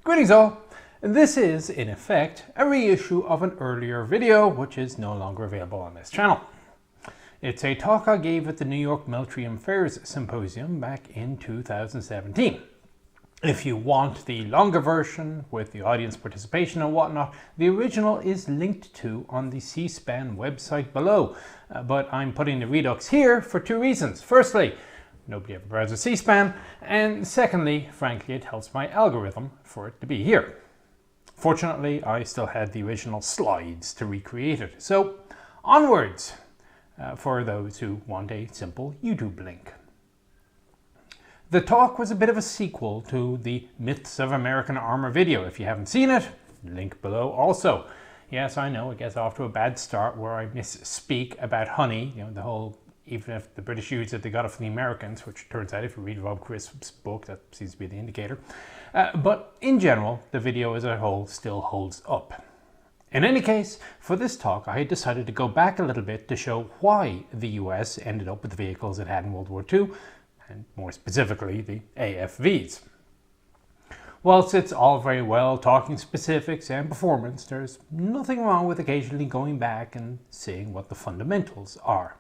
Greetings all! This is, in effect, a reissue of an earlier video which is no longer available on this channel. It's a talk I gave at the New York Military Affairs Symposium back in 2017. If you want the longer version with the audience participation and whatnot, the original is linked to on the C-SPAN website below. But I'm putting the Redux here for two reasons. Firstly, nobody ever browses C-SPAN, and secondly, frankly, it helps my algorithm for it to be here. Fortunately, I still had the original slides to recreate it. So, onwards, for those who want a simple YouTube link. The talk was a bit of a sequel to the Myths of American Armor video. If you haven't seen it, link below also. Yes, I know, it gets off to a bad start where I misspeak about honey, the whole even if the British use it, they got it from the Americans, which turns out if you read Rob Crisp's book, that seems to be the indicator. But in general, the video as a whole still holds up. In any case, for this talk, I had decided to go back a little bit to show why the US ended up with the vehicles it had in World War II, and more specifically, the AFVs. Whilst it's all very well talking specifics and performance, there's nothing wrong with occasionally going back and seeing what the fundamentals are.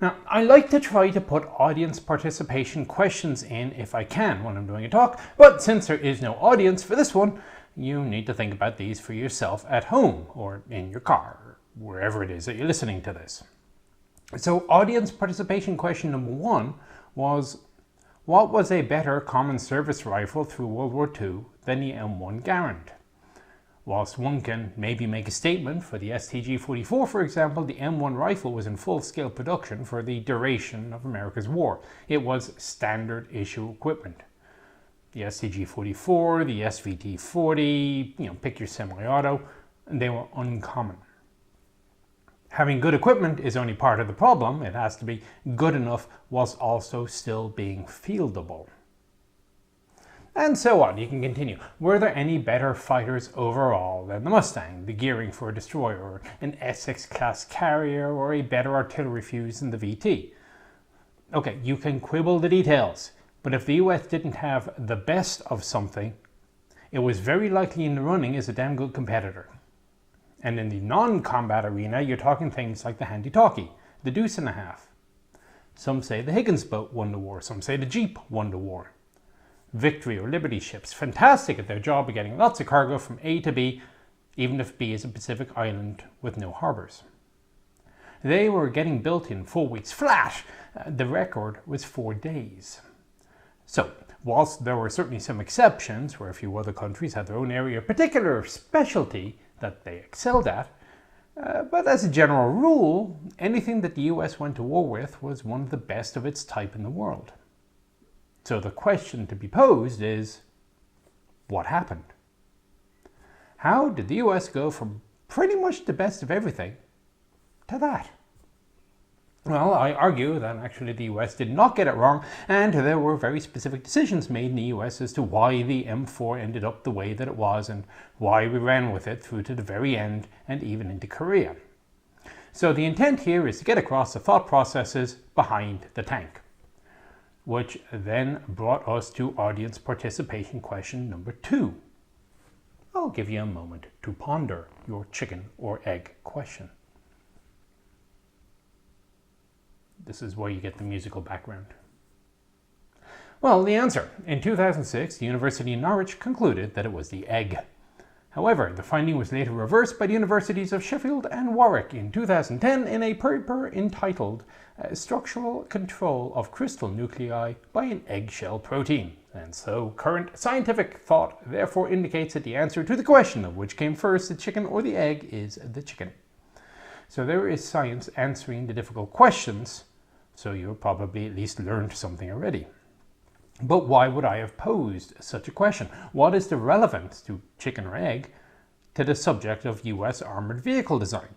Now, I like to try to put audience participation questions in if I can when I'm doing a talk, but since there is no audience for this one, you need to think about these for yourself at home or in your car, or wherever it is that you're listening to this. So audience participation question number one was, what was a better common service rifle through World War II than the M1 Garand? Whilst one can maybe make a statement for the STG-44, for example, the M1 rifle was in full-scale production for the duration of America's war. It was standard issue equipment. The STG-44, the SVT-40, pick your semi-auto, they were uncommon. Having good equipment is only part of the problem. It has to be good enough whilst also still being fieldable. And so on, you can continue. Were there any better fighters overall than the Mustang, the gearing for a destroyer, or an Essex class carrier, or a better artillery fuse than the VT? Okay, you can quibble the details, but if the US didn't have the best of something, it was very likely in the running as a damn good competitor. And in the non-combat arena, you're talking things like the handy-talkie, the Deuce and a Half. Some say the Higgins boat won the war, some say the Jeep won the war. Victory or Liberty ships, fantastic at their job of getting lots of cargo from A to B, even if B is a Pacific island with no harbors. They were getting built in 4 weeks flat. The record was 4 days. So, whilst there were certainly some exceptions where a few other countries had their own area of particular specialty that they excelled at, but as a general rule, anything that the US went to war with was one of the best of its type in the world. So the question to be posed is, what happened? How did the US go from pretty much the best of everything to that? Well, I argue that actually the US did not get it wrong, and there were very specific decisions made in the US as to why the M4 ended up the way that it was and why we ran with it through to the very end and even into Korea. So the intent here is to get across the thought processes behind the tank, which then brought us to audience participation question number 2. I'll give you a moment to ponder your chicken or egg question. This is where you get the musical background. Well, the answer. In 2006, the University of Norwich concluded that it was the egg. However, the finding was later reversed by the universities of Sheffield and Warwick in 2010 in a paper entitled Structural Control of Crystal Nuclei by an Eggshell Protein. And so current scientific thought therefore indicates that the answer to the question of which came first, the chicken or the egg, is the chicken. So there is science answering the difficult questions, so you've probably at least learned something already. But why would I have posed such a question? What is the relevance to chicken or egg to the subject of US armored vehicle design?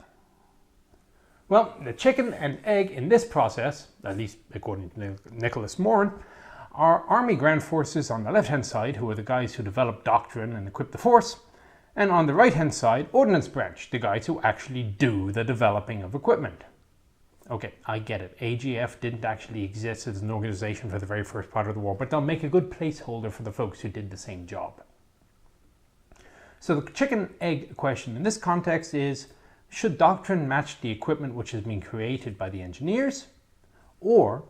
Well, the chicken and egg in this process, at least according to Nicholas Moran, are Army ground forces on the left-hand side, who are the guys who developed Doctrine and equip the force, and on the right-hand side, Ordnance branch, the guys who actually do the developing of equipment. Okay, I get it. AGF didn't actually exist as an organization for the very first part of the war, but they'll make a good placeholder for the folks who did the same job. So the chicken-egg question in this context is, should doctrine match the equipment which has been created by the engineers, or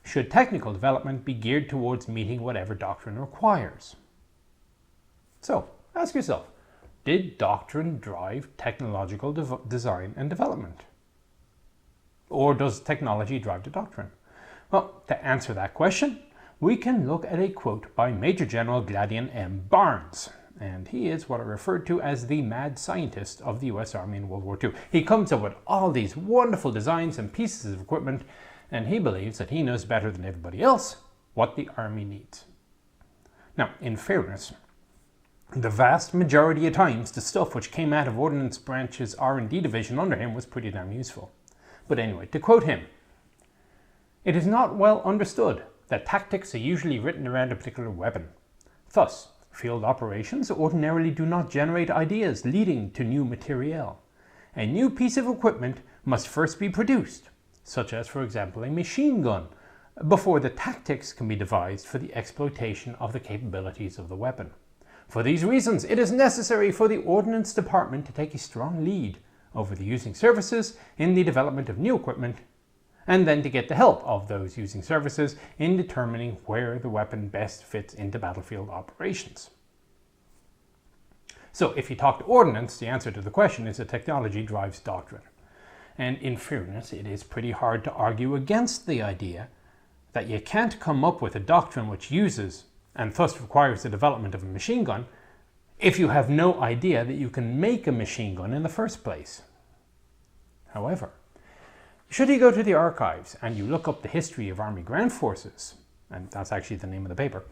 should technical development be geared towards meeting whatever doctrine requires? So ask yourself, did doctrine drive technological design and development? Or does technology drive the doctrine? Well, to answer that question, we can look at a quote by Major General Gladian M. Barnes, and he is what are referred to as the mad scientist of the US Army in World War II. He comes up with all these wonderful designs and pieces of equipment, and he believes that he knows better than everybody else what the Army needs. Now, in fairness, the vast majority of times the stuff which came out of Ordnance Branch's R&D division under him was pretty damn useful. But anyway, to quote him, "It is not well understood that tactics are usually written around a particular weapon. Thus, field operations ordinarily do not generate ideas leading to new materiel. A new piece of equipment must first be produced, such as, for example, a machine gun, before the tactics can be devised for the exploitation of the capabilities of the weapon. For these reasons, it is necessary for the Ordnance Department to take a strong lead over the using services in the development of new equipment, and then to get the help of those using services in determining where the weapon best fits into battlefield operations." So if you talk to Ordnance, the answer to the question is that technology drives doctrine. And in fairness, it is pretty hard to argue against the idea that you can't come up with a doctrine which uses and thus requires the development of a machine gun if you have no idea that you can make a machine gun in the first place. However, should you go to the archives and you look up the history of Army Ground Forces, and that's actually the name of the paper,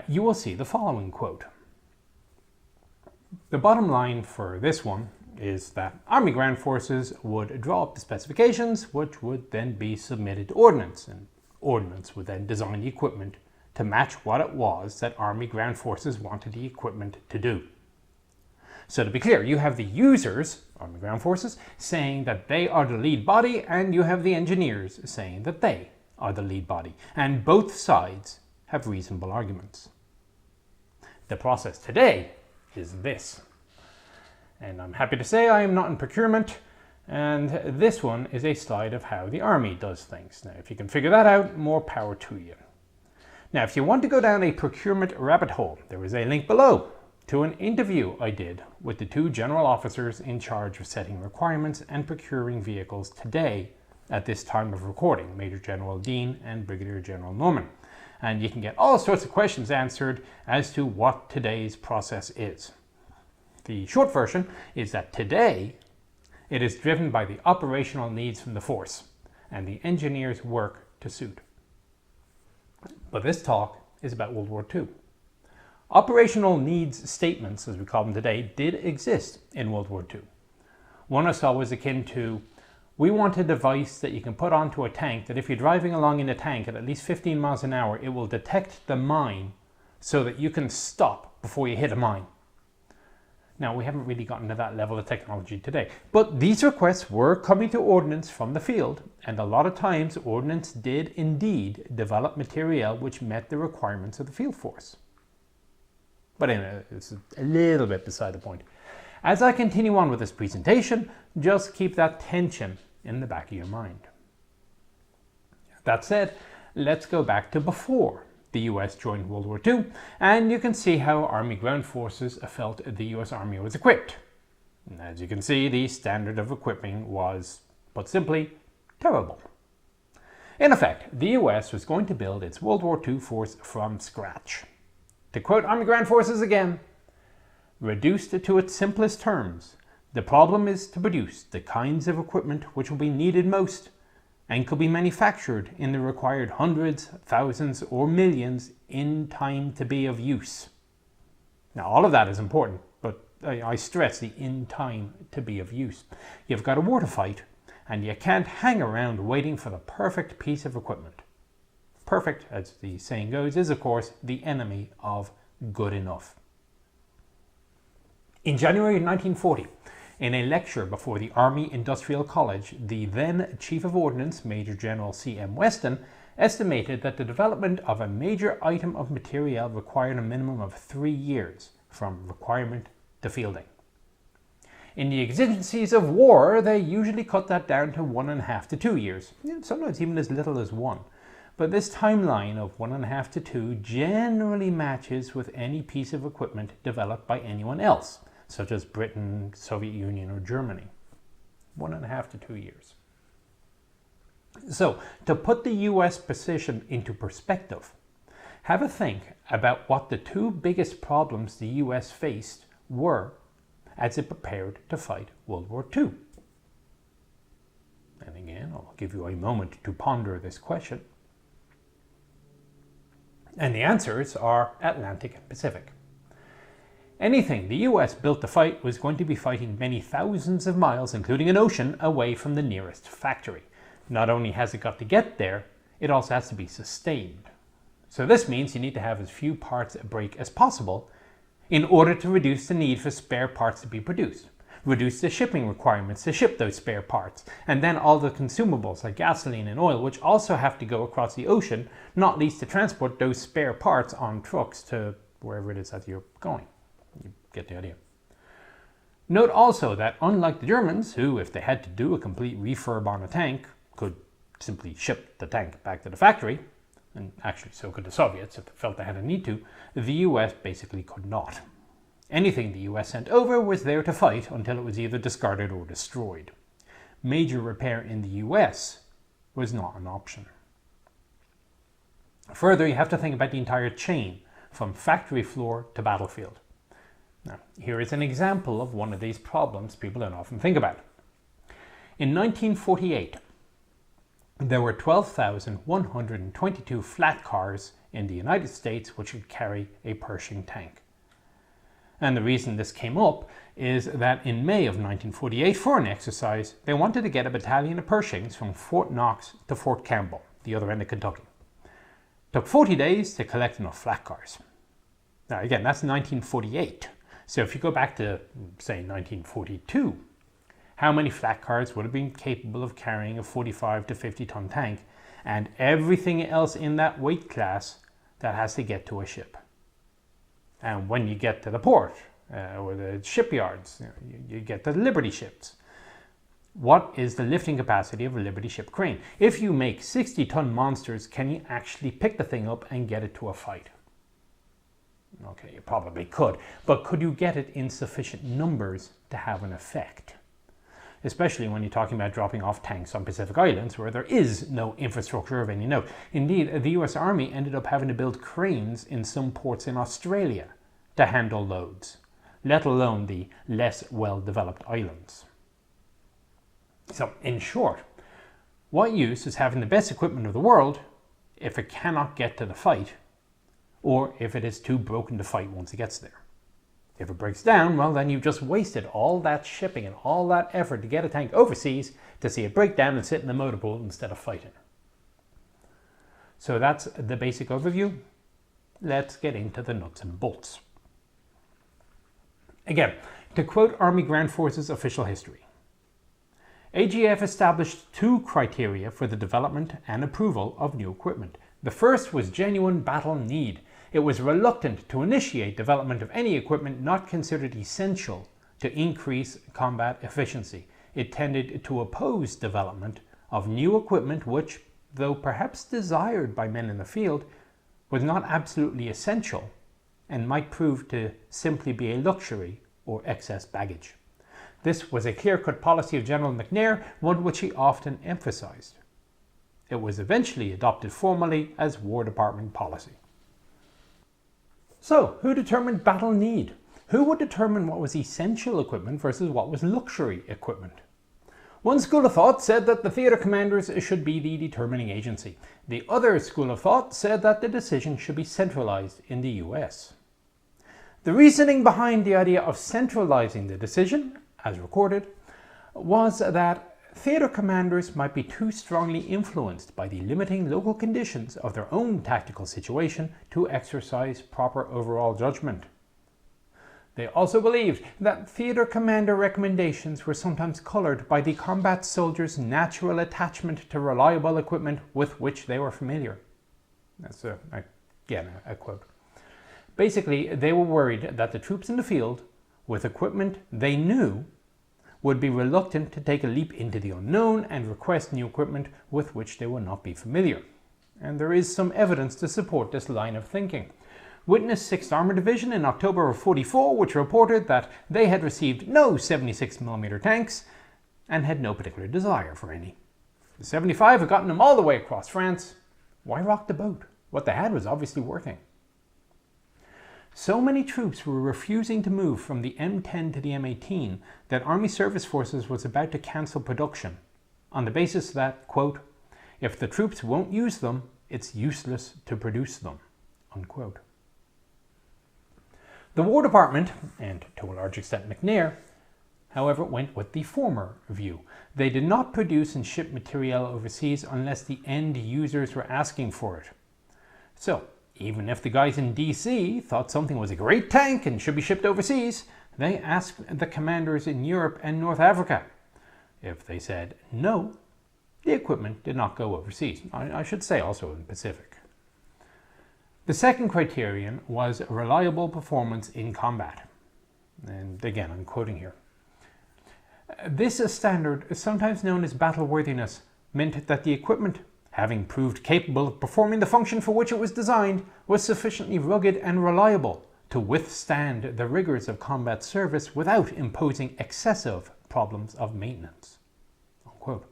you will see the following quote. The bottom line for this one is that Army Ground Forces would draw up the specifications, which would then be submitted to Ordnance, and Ordnance would then design the equipment to match what it was that Army Ground Forces wanted the equipment to do. So to be clear, you have the users, Army Ground Forces, saying that they are the lead body, and you have the engineers saying that they are the lead body. And both sides have reasonable arguments. The process today is this. And I'm happy to say I am not in procurement, and this one is a slide of how the Army does things. Now, if you can figure that out, more power to you. Now, if you want to go down a procurement rabbit hole, there is a link below to an interview I did with the two general officers in charge of setting requirements and procuring vehicles today at this time of recording, Major General Dean and Brigadier General Norman. And you can get all sorts of questions answered as to what today's process is. The short version is that today it is driven by the operational needs from the force, and the engineers work to suit. But this talk is about World War II. Operational needs statements, as we call them today, did exist in World War II. One I saw was akin to, we want a device that you can put onto a tank that if you're driving along in a tank at least 15 miles an hour, it will detect the mine so that you can stop before you hit a mine. Now, we haven't really gotten to that level of technology today, but these requests were coming to Ordnance from the field, and a lot of times Ordnance did indeed develop material which met the requirements of the field force. But anyway, it's a little bit beside the point. As I continue on with this presentation, just keep that tension in the back of your mind. That said, let's go back to before the US joined World War II, and you can see how Army Ground Forces felt the US Army was equipped. And as you can see, the standard of equipping was, put simply, terrible. In effect, the US was going to build its World War II force from scratch. To quote Army Ground Forces again, reduced to its simplest terms, the problem is to produce the kinds of equipment which will be needed most and could be manufactured in the required hundreds, thousands, or millions in time to be of use. Now, all of that is important, but I stress the in time to be of use. You've got a war to fight, and you can't hang around waiting for the perfect piece of equipment. Perfect, as the saying goes, is of course the enemy of good enough. In January 1940, in a lecture before the Army Industrial College, the then Chief of Ordnance, Major General C.M. Weston, estimated that the development of a major item of material required a minimum of 3 years from requirement to fielding. In the exigencies of war, they usually cut that down to 1.5 to 2 years, sometimes even as little as 1. But this timeline of 1.5 to 2 generally matches with any piece of equipment developed by anyone else, such as Britain, Soviet Union, or Germany. 1.5 to 2 years. So, to put the US position into perspective, have a think about what the two biggest problems the US faced were as it prepared to fight World War II. And again, I'll give you a moment to ponder this question. And the answers are Atlantic and Pacific. Anything the US built to fight was going to be fighting many thousands of miles, including an ocean, away from the nearest factory. Not only has it got to get there, it also has to be sustained. So this means you need to have as few parts break as possible in order to reduce the need for spare parts to be produced, reduce the shipping requirements to ship those spare parts, and then all the consumables like gasoline and oil, which also have to go across the ocean, not least to transport those spare parts on trucks to wherever it is that you're going. You get the idea. Note also that unlike the Germans, who, if they had to do a complete refurb on a tank, could simply ship the tank back to the factory, and actually so could the Soviets if they felt they had a need to, the US basically could not. Anything the US sent over was there to fight until it was either discarded or destroyed. Major repair in the US was not an option. Further, you have to think about the entire chain, from factory floor to battlefield. Now, here is an example of one of these problems people don't often think about. In 1948, there were 12,122 flat cars in the United States which could carry a Pershing tank. And the reason this came up is that in May of 1948, for an exercise, they wanted to get a battalion of Pershings from Fort Knox to Fort Campbell, the other end of Kentucky. It took 40 days to collect enough flat cars. Now again, that's 1948. So if you go back to, say, 1942, how many flat cars would have been capable of carrying a 45 to 50 ton tank and everything else in that weight class that has to get to a ship? And when you get to the port or the shipyards, you get the Liberty ships. What is the lifting capacity of a Liberty ship crane? If you make 60-ton monsters, can you actually pick the thing up and get it to a fight? Okay, you probably could, but could you get it in sufficient numbers to have an effect? Especially when you're talking about dropping off tanks on Pacific Islands where there is no infrastructure of any note. Indeed, the US Army ended up having to build cranes in some ports in Australia to handle loads, let alone the less well-developed islands. So, in short, what use is having the best equipment of the world if it cannot get to the fight, or if it is too broken to fight once it gets there? If it breaks down, well, then you've just wasted all that shipping and all that effort to get a tank overseas to see it break down and sit in the motor pool instead of fighting. So that's the basic overview. Let's get into the nuts and bolts. Again, to quote Army Ground Forces official history, AGF established two criteria for the development and approval of new equipment. The first was genuine battle need. It was reluctant to initiate development of any equipment not considered essential to increase combat efficiency. It tended to oppose development of new equipment which, though perhaps desired by men in the field, was not absolutely essential and might prove to simply be a luxury or excess baggage. This was a clear-cut policy of General McNair, one which he often emphasized. It was eventually adopted formally as War Department policy. So, who determined battle need? Who would determine what was essential equipment versus what was luxury equipment? One school of thought said that the theatre commanders should be the determining agency. The other school of thought said that the decision should be centralized in the US. The reasoning behind the idea of centralizing the decision, as recorded, was that theatre commanders might be too strongly influenced by the limiting local conditions of their own tactical situation to exercise proper overall judgment. They also believed that theatre commander recommendations were sometimes colored by the combat soldiers' natural attachment to reliable equipment with which they were familiar. That's again a quote. Basically, they were worried that the troops in the field with equipment they knew would be reluctant to take a leap into the unknown and request new equipment with which they would not be familiar. And there is some evidence to support this line of thinking. Witness 6th Armoured Division in October of 44, which reported that they had received no 76mm tanks and had no particular desire for any. The 75 had gotten them all the way across France. Why rock the boat? What they had was obviously working. So many troops were refusing to move from the M10 to the M18 that Army Service Forces was about to cancel production on the basis that, quote, if the troops won't use them, it's useless to produce them, unquote. The War Department, and to a large extent McNair, however, went with the former view. They did not produce and ship material overseas unless the end users were asking for it. So, even if the guys in DC thought something was a great tank and should be shipped overseas, they asked the commanders in Europe and North Africa. If they said no, the equipment did not go overseas. I should say also in the Pacific. The second criterion was reliable performance in combat. And again, I'm quoting here. This standard, sometimes known as battleworthiness, meant that the equipment, having proved capable of performing the function for which it was designed, was sufficiently rugged and reliable to withstand the rigors of combat service without imposing excessive problems of maintenance. Unquote.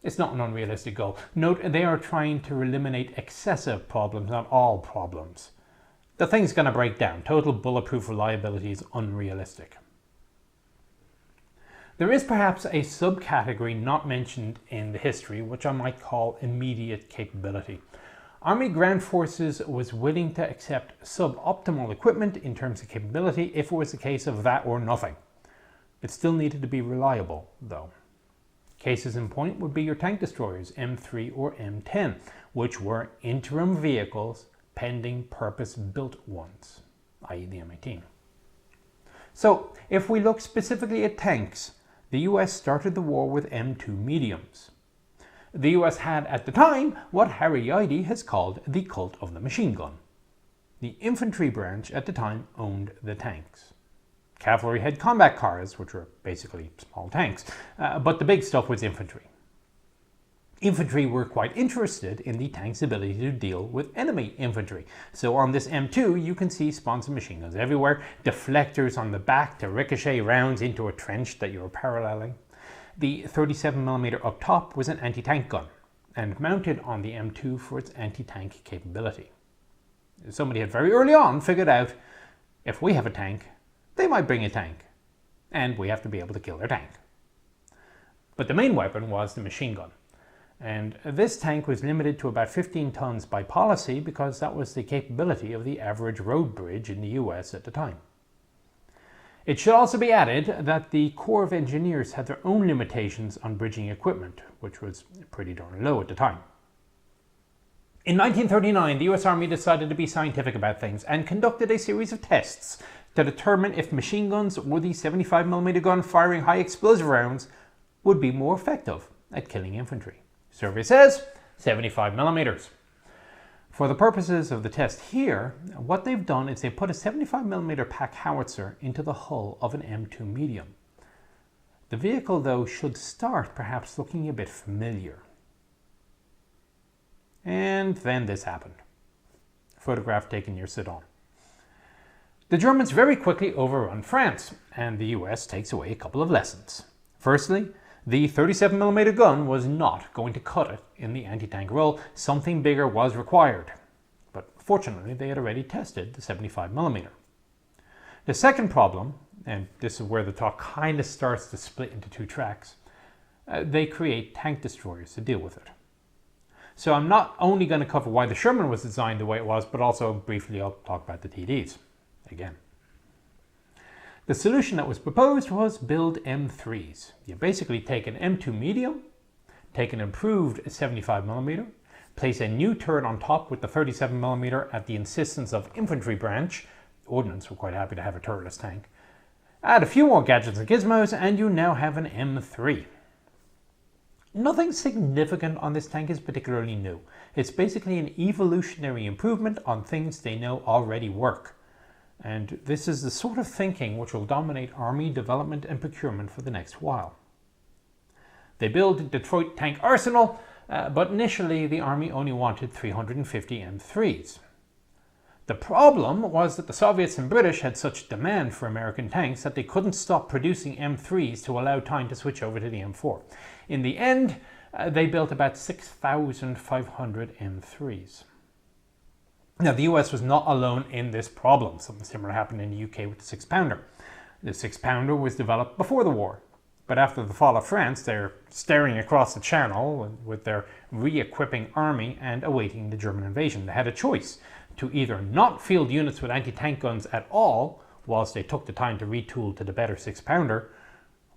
It's not an unrealistic goal. Note, they are trying to eliminate excessive problems, not all problems. The thing's going to break down. Total bulletproof reliability is unrealistic. There is perhaps a subcategory not mentioned in the history, which I might call immediate capability. Army Ground Forces was willing to accept suboptimal equipment in terms of capability if it was a case of that or nothing. It still needed to be reliable, though. Cases in point would be your tank destroyers, M3 or M10, which were interim vehicles pending purpose-built ones, i.e. the M18. So, if we look specifically at tanks, the US started the war with M2 mediums. The US had at the time what Harry Yeide has called the cult of the machine gun. The infantry branch at the time owned the tanks. Cavalry had combat cars, which were basically small tanks, but the big stuff was infantry. Infantry were quite interested in the tank's ability to deal with enemy infantry. So on this M2, you can see sponsored machine guns everywhere, deflectors on the back to ricochet rounds into a trench that you were paralleling. The 37mm up top was an anti-tank gun, and mounted on the M2 for its anti-tank capability. Somebody had very early on figured out, if we have a tank, they might bring a tank, and we have to be able to kill their tank. But the main weapon was the machine gun. And this tank was limited to about 15 tons by policy because that was the capability of the average road bridge in the US at the time. It should also be added that the Corps of Engineers had their own limitations on bridging equipment, which was pretty darn low at the time. In 1939, the US Army decided to be scientific about things and conducted a series of tests to determine if machine guns or the 75mm gun firing high explosive rounds would be more effective at killing infantry. Survey says 75mm. For the purposes of the test here, what they've done is they put a 75mm pack howitzer into the hull of an M2 medium. The vehicle, though, should start perhaps looking a bit familiar. And then this happened. Photograph taken near Sedan. The Germans very quickly overrun France, and the US takes away a couple of lessons. Firstly, the 37mm gun was not going to cut it in the anti-tank role. Something bigger was required. But fortunately, they had already tested the 75mm. The second problem, and this is where the talk kind of starts to split into two tracks, they create tank destroyers to deal with it. So I'm not only going to cover why the Sherman was designed the way it was, but also briefly I'll talk about the TDs again. The solution that was proposed was build M3s. You basically take an M2 medium, take an improved 75mm, place a new turret on top with the 37mm at the insistence of infantry branch. Ordnance were quite happy to have a turretless tank. Add a few more gadgets and gizmos and you now have an M3. Nothing significant on this tank is particularly new. It's basically an evolutionary improvement on things they know already work. And this is the sort of thinking which will dominate Army development and procurement for the next while. They build Detroit Tank Arsenal, but initially the Army only wanted 350 M3s. The problem was that the Soviets and British had such demand for American tanks that they couldn't stop producing M3s to allow time to switch over to the M4. In the end, they built about 6,500 M3s. Now, the US was not alone in this problem. Something similar happened in the UK with the 6-pounder. The 6-pounder was developed before the war, but after the fall of France, they're staring across the channel with their re-equipping army and awaiting the German invasion. They had a choice to either not field units with anti-tank guns at all, whilst they took the time to retool to the better 6-pounder,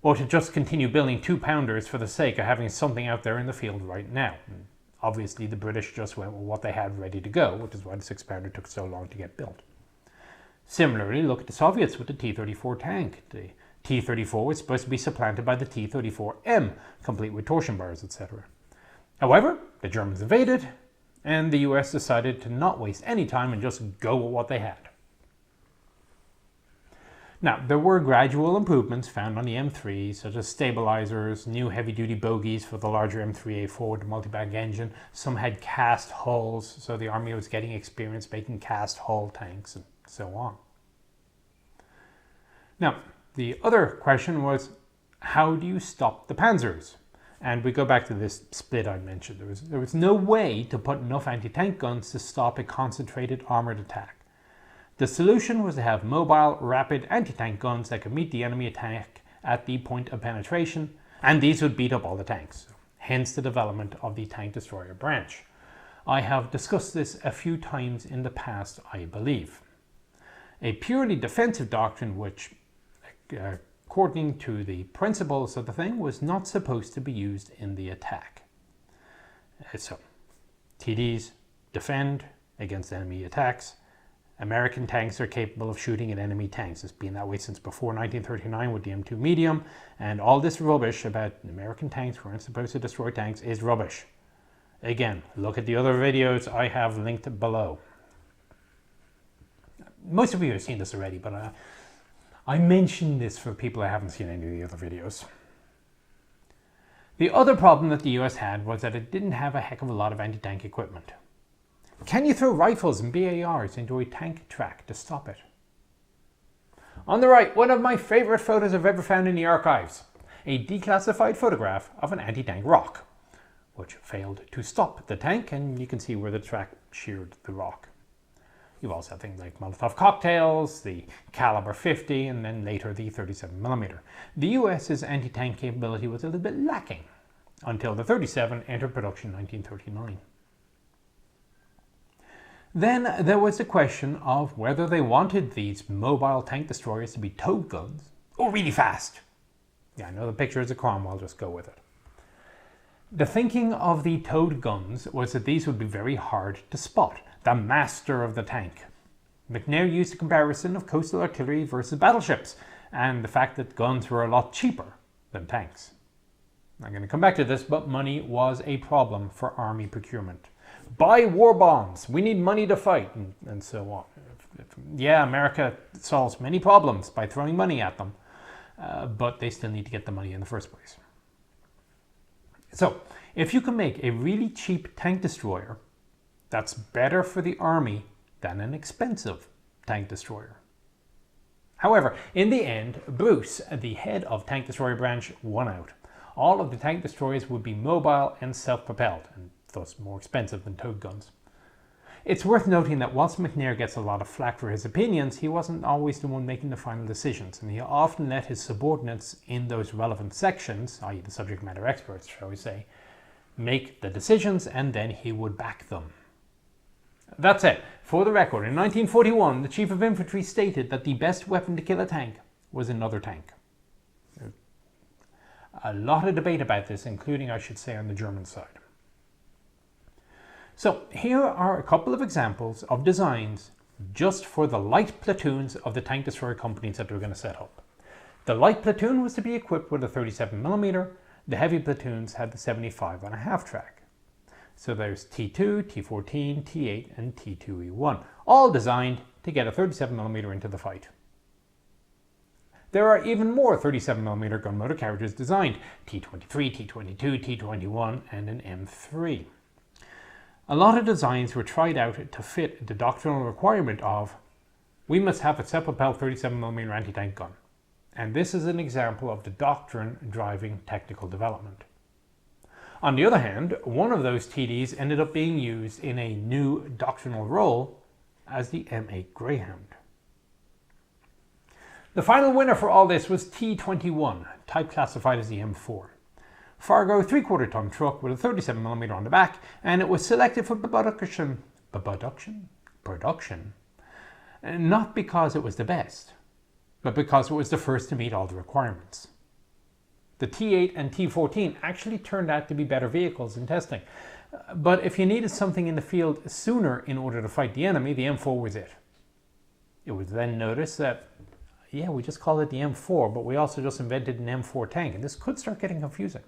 or to just continue building 2-pounders for the sake of having something out there in the field right now. And obviously, the British just went with what they had ready to go, which is why the 6-pounder took so long to get built. Similarly, look at the Soviets with the T-34 tank. The T-34 was supposed to be supplanted by the T-34M, complete with torsion bars, etc. However, the Germans invaded, and the US decided to not waste any time and just go with what they had. Now, there were gradual improvements found on the M3, such as stabilizers, new heavy-duty bogies for the larger M3A4 with the multi-bag engine. Some had cast hulls, so the Army was getting experience making cast hull tanks and so on. Now, the other question was, how do you stop the panzers? And we go back to this split I mentioned. There was no way to put enough anti-tank guns to stop a concentrated armored attack. The solution was to have mobile, rapid anti-tank guns that could meet the enemy attack at the point of penetration, and these would beat up all the tanks. Hence the development of the tank destroyer branch. I have discussed this a few times in the past, I believe. A purely defensive doctrine which, according to the principles of the thing, was not supposed to be used in the attack. So, TDs defend against enemy attacks. American tanks are capable of shooting at enemy tanks. It's been that way since before 1939 with the M2 medium, and all this rubbish about American tanks weren't supposed to destroy tanks is rubbish. Again, look at the other videos I have linked below. Most of you have seen this already, but I mentioned this for people who haven't seen any of the other videos. The other problem that the US had was that it didn't have a heck of a lot of anti-tank equipment. Can you throw rifles and BARs into a tank track to stop it? On the right, one of my favorite photos I've ever found in the archives. A declassified photograph of an anti-tank rock, which failed to stop the tank, and you can see where the track sheared the rock. You've also had things like Molotov cocktails, the caliber 50, and then later the 37mm. The US's anti-tank capability was a little bit lacking until the 37 entered production in 1939. Then there was the question of whether they wanted these mobile tank destroyers to be towed guns or really fast. Yeah, I know the picture is a Cromwell, just go with it. The thinking of the towed guns was that these would be very hard to spot. The master of the tank. McNair used a comparison of coastal artillery versus battleships and the fact that guns were a lot cheaper than tanks. I'm going to come back to this, but money was a problem for army procurement. Buy war bonds. We need money to fight, and so on. Yeah, America solves many problems by throwing money at them, but they still need to get the money in the first place. So, if you can make a really cheap tank destroyer, that's better for the army than an expensive tank destroyer. However, in the end, Bruce, the head of tank destroyer branch, won out. All of the tank destroyers would be mobile and self-propelled, and thus more expensive than towed guns. It's worth noting that whilst McNair gets a lot of flack for his opinions, he wasn't always the one making the final decisions, and he often let his subordinates in those relevant sections, i.e. the subject matter experts, shall we say, make the decisions, and then he would back them. That's it. For the record, in 1941, the Chief of Infantry stated that the best weapon to kill a tank was another tank. A lot of debate about this, including, I should say, on the German side. So here are a couple of examples of designs just for the light platoons of the tank destroyer companies that we're going to set up. The light platoon was to be equipped with a 37mm, the heavy platoons had the 75.5 track. So there's T2, T14, T8 and T2E1, all designed to get a 37mm into the fight. There are even more 37mm gun motor carriages designed, T23, T22, T21 and an M3. A lot of designs were tried out to fit the doctrinal requirement of we must have a self-propelled 37mm anti-tank gun. And this is an example of the doctrine driving technical development. On the other hand, one of those TDs ended up being used in a new doctrinal role as the M8 Greyhound. The final winner for all this was T21, type classified as the M4. Fargo 3/4 ton truck with a 37mm on the back, and it was selected for production, not because it was the best, but because it was the first to meet all the requirements. The T8 and T14 actually turned out to be better vehicles in testing, but if you needed something in the field sooner in order to fight the enemy, the M4 was it. It was then noticed that, yeah, we just call it the M4, but we also just invented an M4 tank, and this could start getting confusing.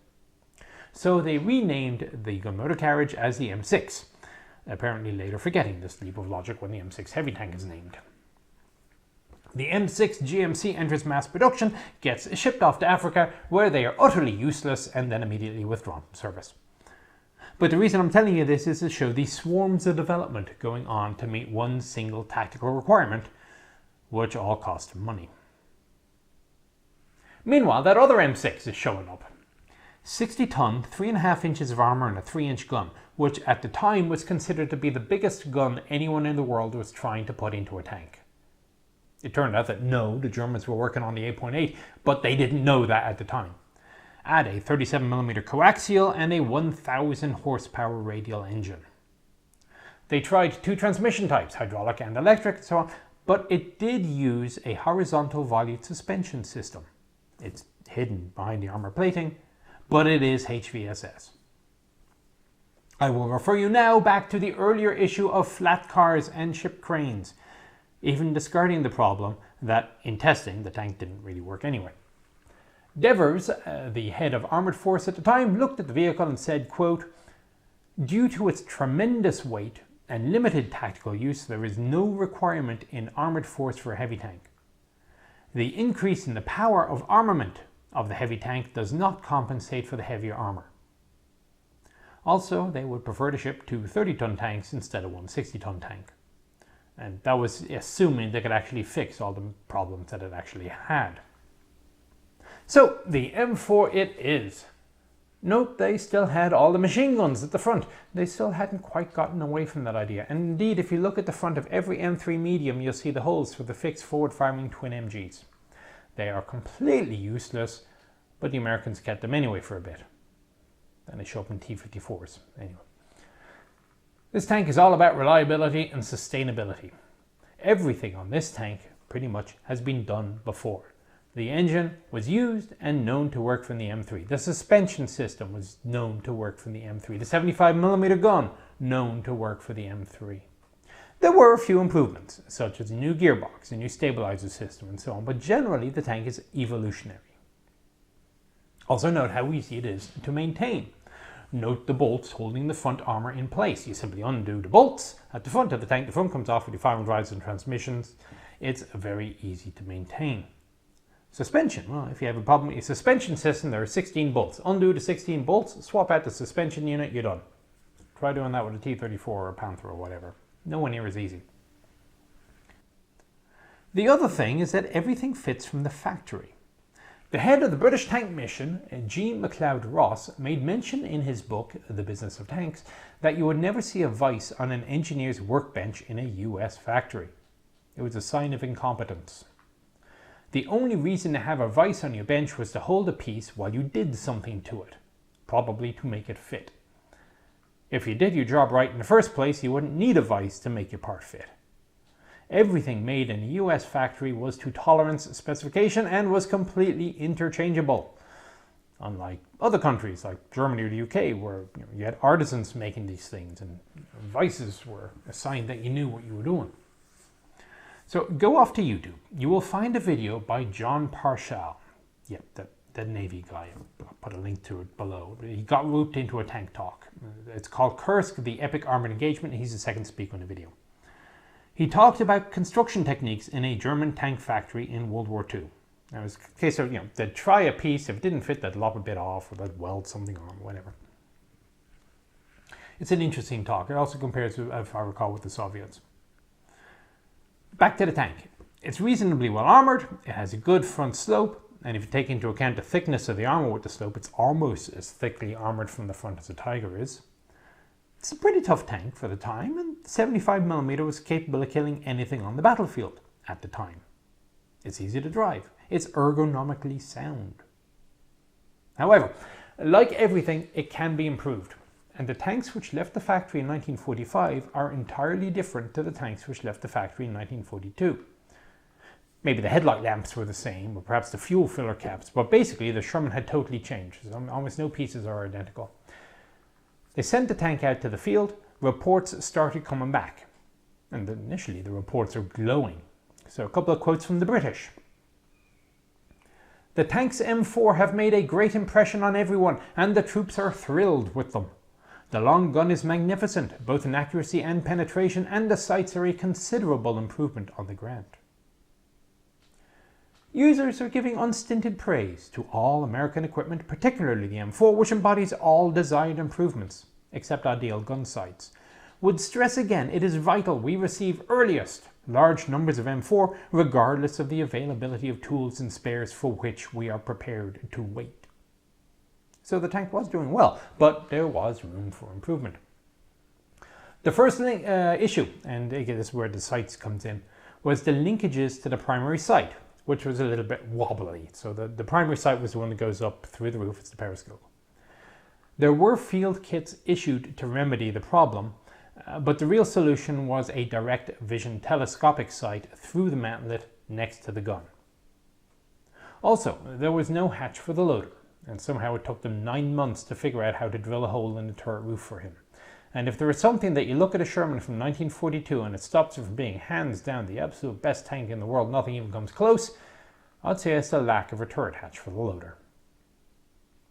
So they renamed the gun motor carriage as the M6, apparently later forgetting this leap of logic when the M6 heavy tank is named. The M6 GMC enters mass production, gets shipped off to Africa, where they are utterly useless and then immediately withdrawn from service. But the reason I'm telling you this is to show the swarms of development going on to meet one single tactical requirement, which all cost money. Meanwhile, that other M6 is showing up. 60 ton, 3.5 inches of armour and a 3-inch gun, which at the time was considered to be the biggest gun anyone in the world was trying to put into a tank. It turned out that no, the Germans were working on the 8.8, but they didn't know that at the time. Add a 37mm coaxial and a 1000 horsepower radial engine. They tried 2 transmission types, hydraulic and electric and so on, but it did use a horizontal volute suspension system. It's hidden behind the armour plating, but it is HVSS. I will refer you now back to the earlier issue of flat cars and ship cranes, even discarding the problem that in testing the tank didn't really work anyway. Devers, the head of Armoured Force at the time, looked at the vehicle and said, quote, "Due to its tremendous weight and limited tactical use, there is no requirement in Armoured Force for a heavy tank. The increase in the power of armament of the heavy tank does not compensate for the heavier armour. Also, they would prefer to ship 2 30-ton tanks instead of one 60-ton tank. And that was assuming they could actually fix all the problems that it actually had. So, the M4 it is. Note they still had all the machine guns at the front. They still hadn't quite gotten away from that idea. And indeed, if you look at the front of every M3 medium, you'll see the holes for the fixed forward-firing twin MGs. They are completely useless, but the Americans kept them anyway for a bit. Then they show up in T-54s. Anyway. This tank is all about reliability and sustainability. Everything on this tank pretty much has been done before. The engine was used and known to work from the M3. The suspension system was known to work from the M3. The 75mm gun, known to work for the M3. There were a few improvements, such as a new gearbox, a new stabilizer system, and so on, but generally the tank is evolutionary. Also note how easy it is to maintain. Note the bolts holding the front armour in place. You simply undo the bolts at the front of the tank. The front comes off with your firing drives and transmissions. It's very easy to maintain. Suspension. Well, if you have a problem with your suspension system, there are 16 bolts. Undo the 16 bolts, swap out the suspension unit, you're done. Try doing that with a T-34 or a Panther or whatever. No one here is easy. The other thing is that everything fits from the factory. The head of the British tank mission, G. MacLeod Ross, made mention in his book, The Business of Tanks, that you would never see a vice on an engineer's workbench in a US factory. It was a sign of incompetence. The only reason to have a vice on your bench was to hold a piece while you did something to it, probably to make it fit. If you did your job right in the first place, you wouldn't need a vice to make your part fit. Everything made in a US factory was to tolerance specification and was completely interchangeable. Unlike other countries like Germany or the UK, where you had artisans making these things and vices were a sign that you knew what you were doing. So go off to YouTube. You will find a video by John Parshall. Yep, the Navy guy. I'll put a link to it below. He got roped into a tank talk. It's called Kursk, the Epic Armored Engagement. He's the second speaker in the video. He talked about construction techniques in a German tank factory in World War II. Now, it was a case of, they'd try a piece. If it didn't fit, they'd lop a bit off or they'd weld something on, whatever. It's an interesting talk. It also compares, if I recall, with the Soviets. Back to the tank. It's reasonably well armored. It has a good front slope. And if you take into account the thickness of the armor with the slope, it's almost as thickly armored from the front as a Tiger is. It's a pretty tough tank for the time, and 75mm was capable of killing anything on the battlefield at the time. It's easy to drive. It's ergonomically sound. However, like everything, it can be improved. And the tanks which left the factory in 1945 are entirely different to the tanks which left the factory in 1942. Maybe the headlight lamps were the same, or perhaps the fuel filler caps, but basically the Sherman had totally changed. Almost no pieces are identical. They sent the tank out to the field. Reports started coming back. And initially the reports are glowing. So a couple of quotes from the British. The tanks M4 have made a great impression on everyone, and the troops are thrilled with them. The long gun is magnificent, both in accuracy and penetration, and the sights are a considerable improvement on the ground. Users are giving unstinted praise to all American equipment, particularly the M4, which embodies all desired improvements, except ideal gun sights. Would stress again, it is vital we receive earliest large numbers of M4, regardless of the availability of tools and spares for which we are prepared to wait. So the tank was doing well, but there was room for improvement. The first issue, and again, this is where the sights comes in, was the linkages to the primary sight, which was a little bit wobbly. So the primary sight was the one that goes up through the roof. It's the periscope. There were field kits issued to remedy the problem, but the real solution was a direct vision telescopic sight through the mantlet next to the gun. Also, there was no hatch for the loader, and somehow it took them 9 months to figure out how to drill a hole in the turret roof for him. And if there is something that you look at a Sherman from 1942 and it stops it from being hands down the absolute best tank in the world, nothing even comes close, I'd say it's the lack of a turret hatch for the loader.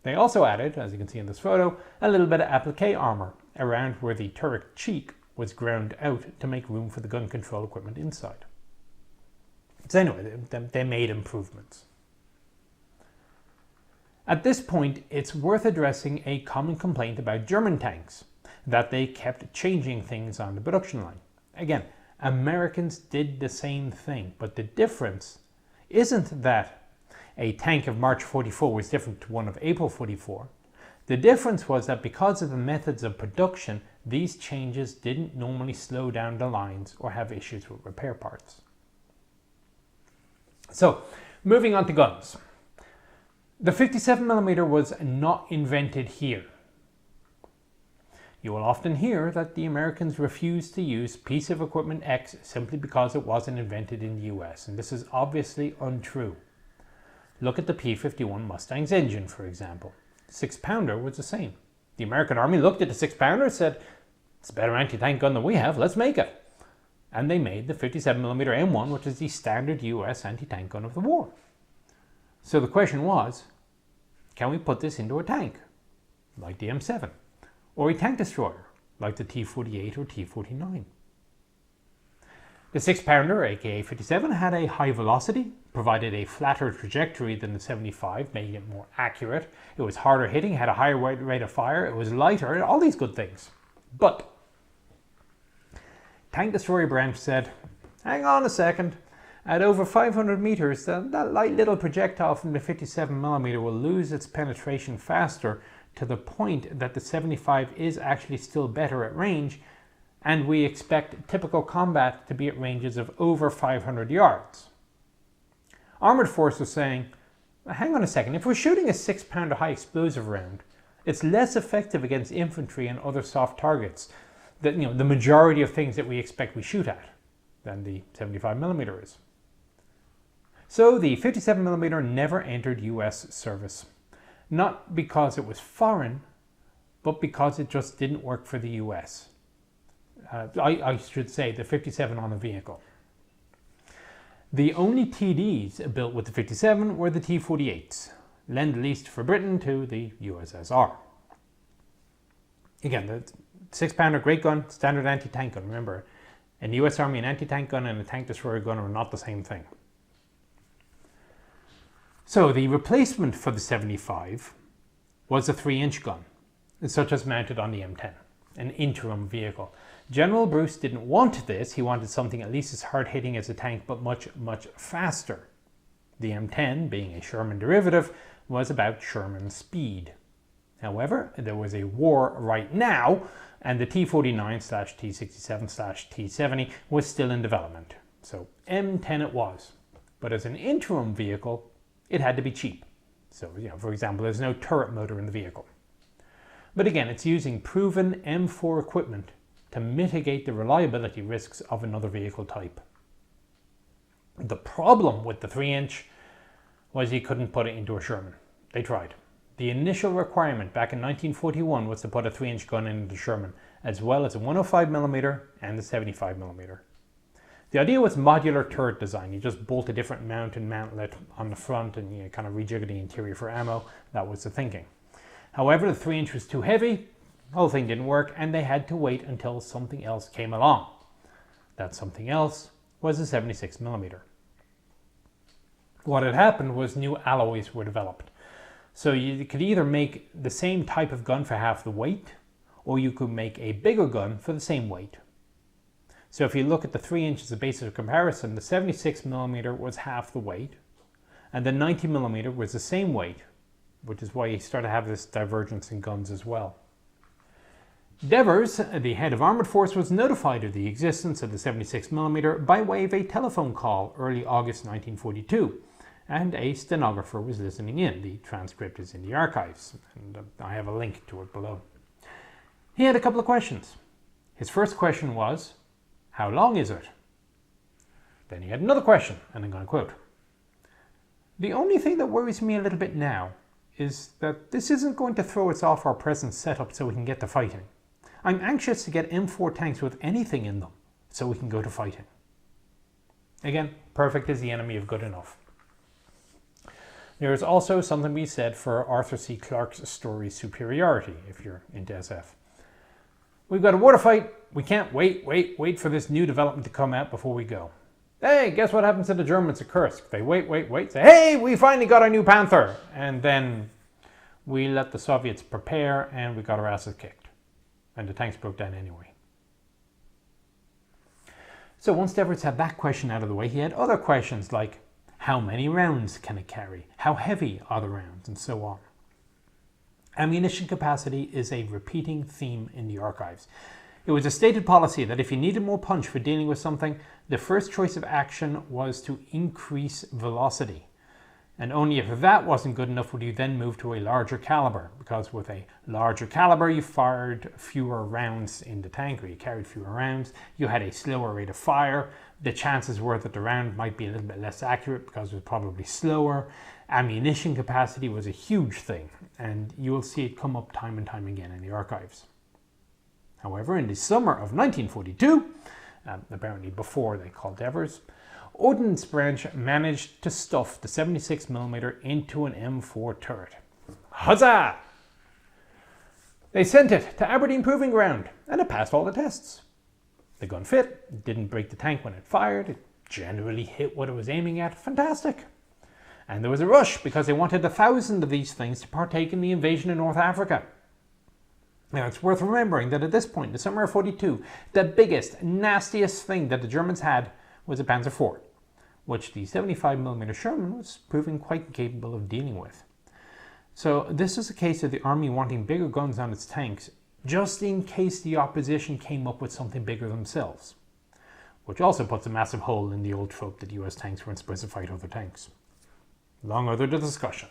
They also added, as you can see in this photo, a little bit of applique armor around where the turret cheek was ground out to make room for the gun control equipment inside. So anyway, they made improvements. At this point, it's worth addressing a common complaint about German tanks, that they kept changing things on the production line. Again, Americans did the same thing, but the difference isn't that a tank of March 44 was different to one of April 44. The difference was that because of the methods of production, these changes didn't normally slow down the lines or have issues with repair parts. So, moving on to guns. The 57mm was not invented here. You will often hear that the Americans refused to use piece of equipment X simply because it wasn't invented in the US, and this is obviously untrue. Look at the P-51 Mustang's engine, for example. The 6-pounder was the same. The American Army looked at the 6-pounder and said, it's a better anti-tank gun than we have, let's make it. And they made the 57mm M1, which is the standard US anti-tank gun of the war. So the question was, can we put this into a tank, like the M7? Or a tank destroyer, like the T-48 or T-49. The 6-pounder, aka 57, had a high velocity, provided a flatter trajectory than the 75, making it more accurate. It was harder hitting, had a higher rate of fire, it was lighter, all these good things. But tank destroyer branch said, hang on a second, at over 500 meters, that light little projectile from the 57mm will lose its penetration faster, to the point that the 75 is actually still better at range, and we expect typical combat to be at ranges of over 500 yards. Armored Force was saying, hang on a second, if we're shooting a 6-pounder high explosive round, it's less effective against infantry and other soft targets, that, the majority of things that we expect we shoot at, than the 75mm is. So the 57mm never entered US service. Not because it was foreign, but because it just didn't work for the US. I should say the 57 on a vehicle. The only TDs built with the 57 were the T-48s. Lend-Lease for Britain to the USSR. Again, the 6-pounder great gun, standard anti-tank gun. Remember, in the US Army, an anti-tank gun and a tank destroyer gun are not the same thing. So the replacement for the 75 was a 3-inch gun, such as mounted on the M10, an interim vehicle. General Bruce didn't want this. He wanted something at least as hard-hitting as a tank, but much, much faster. The M10, being a Sherman derivative, was about Sherman speed. However, there was a war right now, and the T49/T67/T70 was still in development. So M10 it was. But as an interim vehicle, it had to be cheap. So, for example, there's no turret motor in the vehicle. But again, it's using proven M4 equipment to mitigate the reliability risks of another vehicle type. The problem with the 3-inch was you couldn't put it into a Sherman. They tried. The initial requirement back in 1941 was to put a 3-inch gun into the Sherman, as well as a 105mm and a 75mm. The idea was modular turret design. You just bolt a different mount and mountlet on the front and you kind of rejigger the interior for ammo. That was the thinking. However, the 3-inch was too heavy, the whole thing didn't work, and they had to wait until something else came along. That something else was a 76mm. What had happened was new alloys were developed. So you could either make the same type of gun for half the weight, or you could make a bigger gun for the same weight. So if you look at the 3-inch as a basis of comparison, the 76mm was half the weight, and the 90mm was the same weight, which is why you start to have this divergence in guns as well. Devers, the head of Armoured Force, was notified of the existence of the 76mm by way of a telephone call early August 1942, and a stenographer was listening in. The transcript is in the archives, and I have a link to it below. He had a couple of questions. His first question was, "How long is it?" Then he had another question, and I'm going to quote, "The only thing that worries me a little bit now is that this isn't going to throw us off our present setup so we can get to fighting. I'm anxious to get M4 tanks with anything in them so we can go to fighting." Again, perfect is the enemy of good enough. There is also something to be said for Arthur C. Clarke's story Superiority, if you're into SF. "We've got a water fight. We can't wait for this new development to come out before we go. Hey, guess what happens to the Germans at Kursk? They wait, say, hey, we finally got our new Panther. And then we let the Soviets prepare and we got our asses kicked. And the tanks broke down anyway." So once Devers had that question out of the way, he had other questions like, how many rounds can it carry? How heavy are the rounds? And so on. Ammunition capacity is a repeating theme in the archives. It was a stated policy that if you needed more punch for dealing with something, the first choice of action was to increase velocity. And only if that wasn't good enough would you then move to a larger caliber, because with a larger caliber you fired fewer rounds in the tank, or you carried fewer rounds, you had a slower rate of fire, the chances were that the round might be a little bit less accurate because it was probably slower. Ammunition capacity was a huge thing, and you will see it come up time and time again in the archives. However, in the summer of 1942, apparently before they called Devers, Ordnance Branch managed to stuff the 76mm into an M4 turret. Huzzah! They sent it to Aberdeen Proving Ground, and it passed all the tests. The gun fit, didn't break the tank when it fired, it generally hit what it was aiming at. Fantastic! And there was a rush because they wanted 1,000 of these things to partake in the invasion of North Africa. Now, it's worth remembering that at this point, in the summer of 42, the biggest, nastiest thing that the Germans had was a Panzer IV, which the 75mm Sherman was proving quite capable of dealing with. So this is a case of the army wanting bigger guns on its tanks, just in case the opposition came up with something bigger themselves, which also puts a massive hole in the old trope that US tanks weren't supposed to fight other tanks. Long other discussion.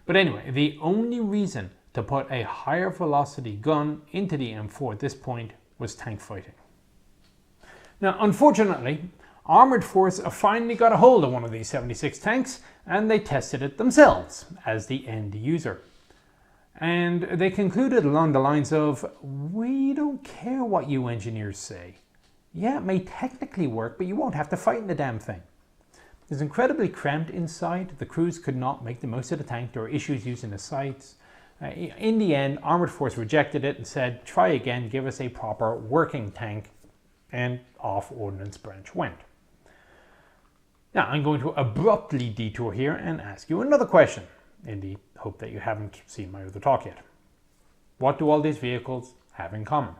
But anyway, the only reason to put a higher velocity gun into the M4 at this point was tank fighting. Now, unfortunately, Armoured Force finally got a hold of one of these 76 tanks, and they tested it themselves as the end user. And they concluded along the lines of, we don't care what you engineers say. Yeah, it may technically work, but you won't have to fight in the damn thing. It was incredibly cramped inside. The crews could not make the most of the tank. There were issues using the sights. In the end, Armoured Force rejected it and said, try again, give us a proper working tank, and off Ordnance Branch went. Now, I'm going to abruptly detour here and ask you another question, in the hope that you haven't seen my other talk yet. What do all these vehicles have in common?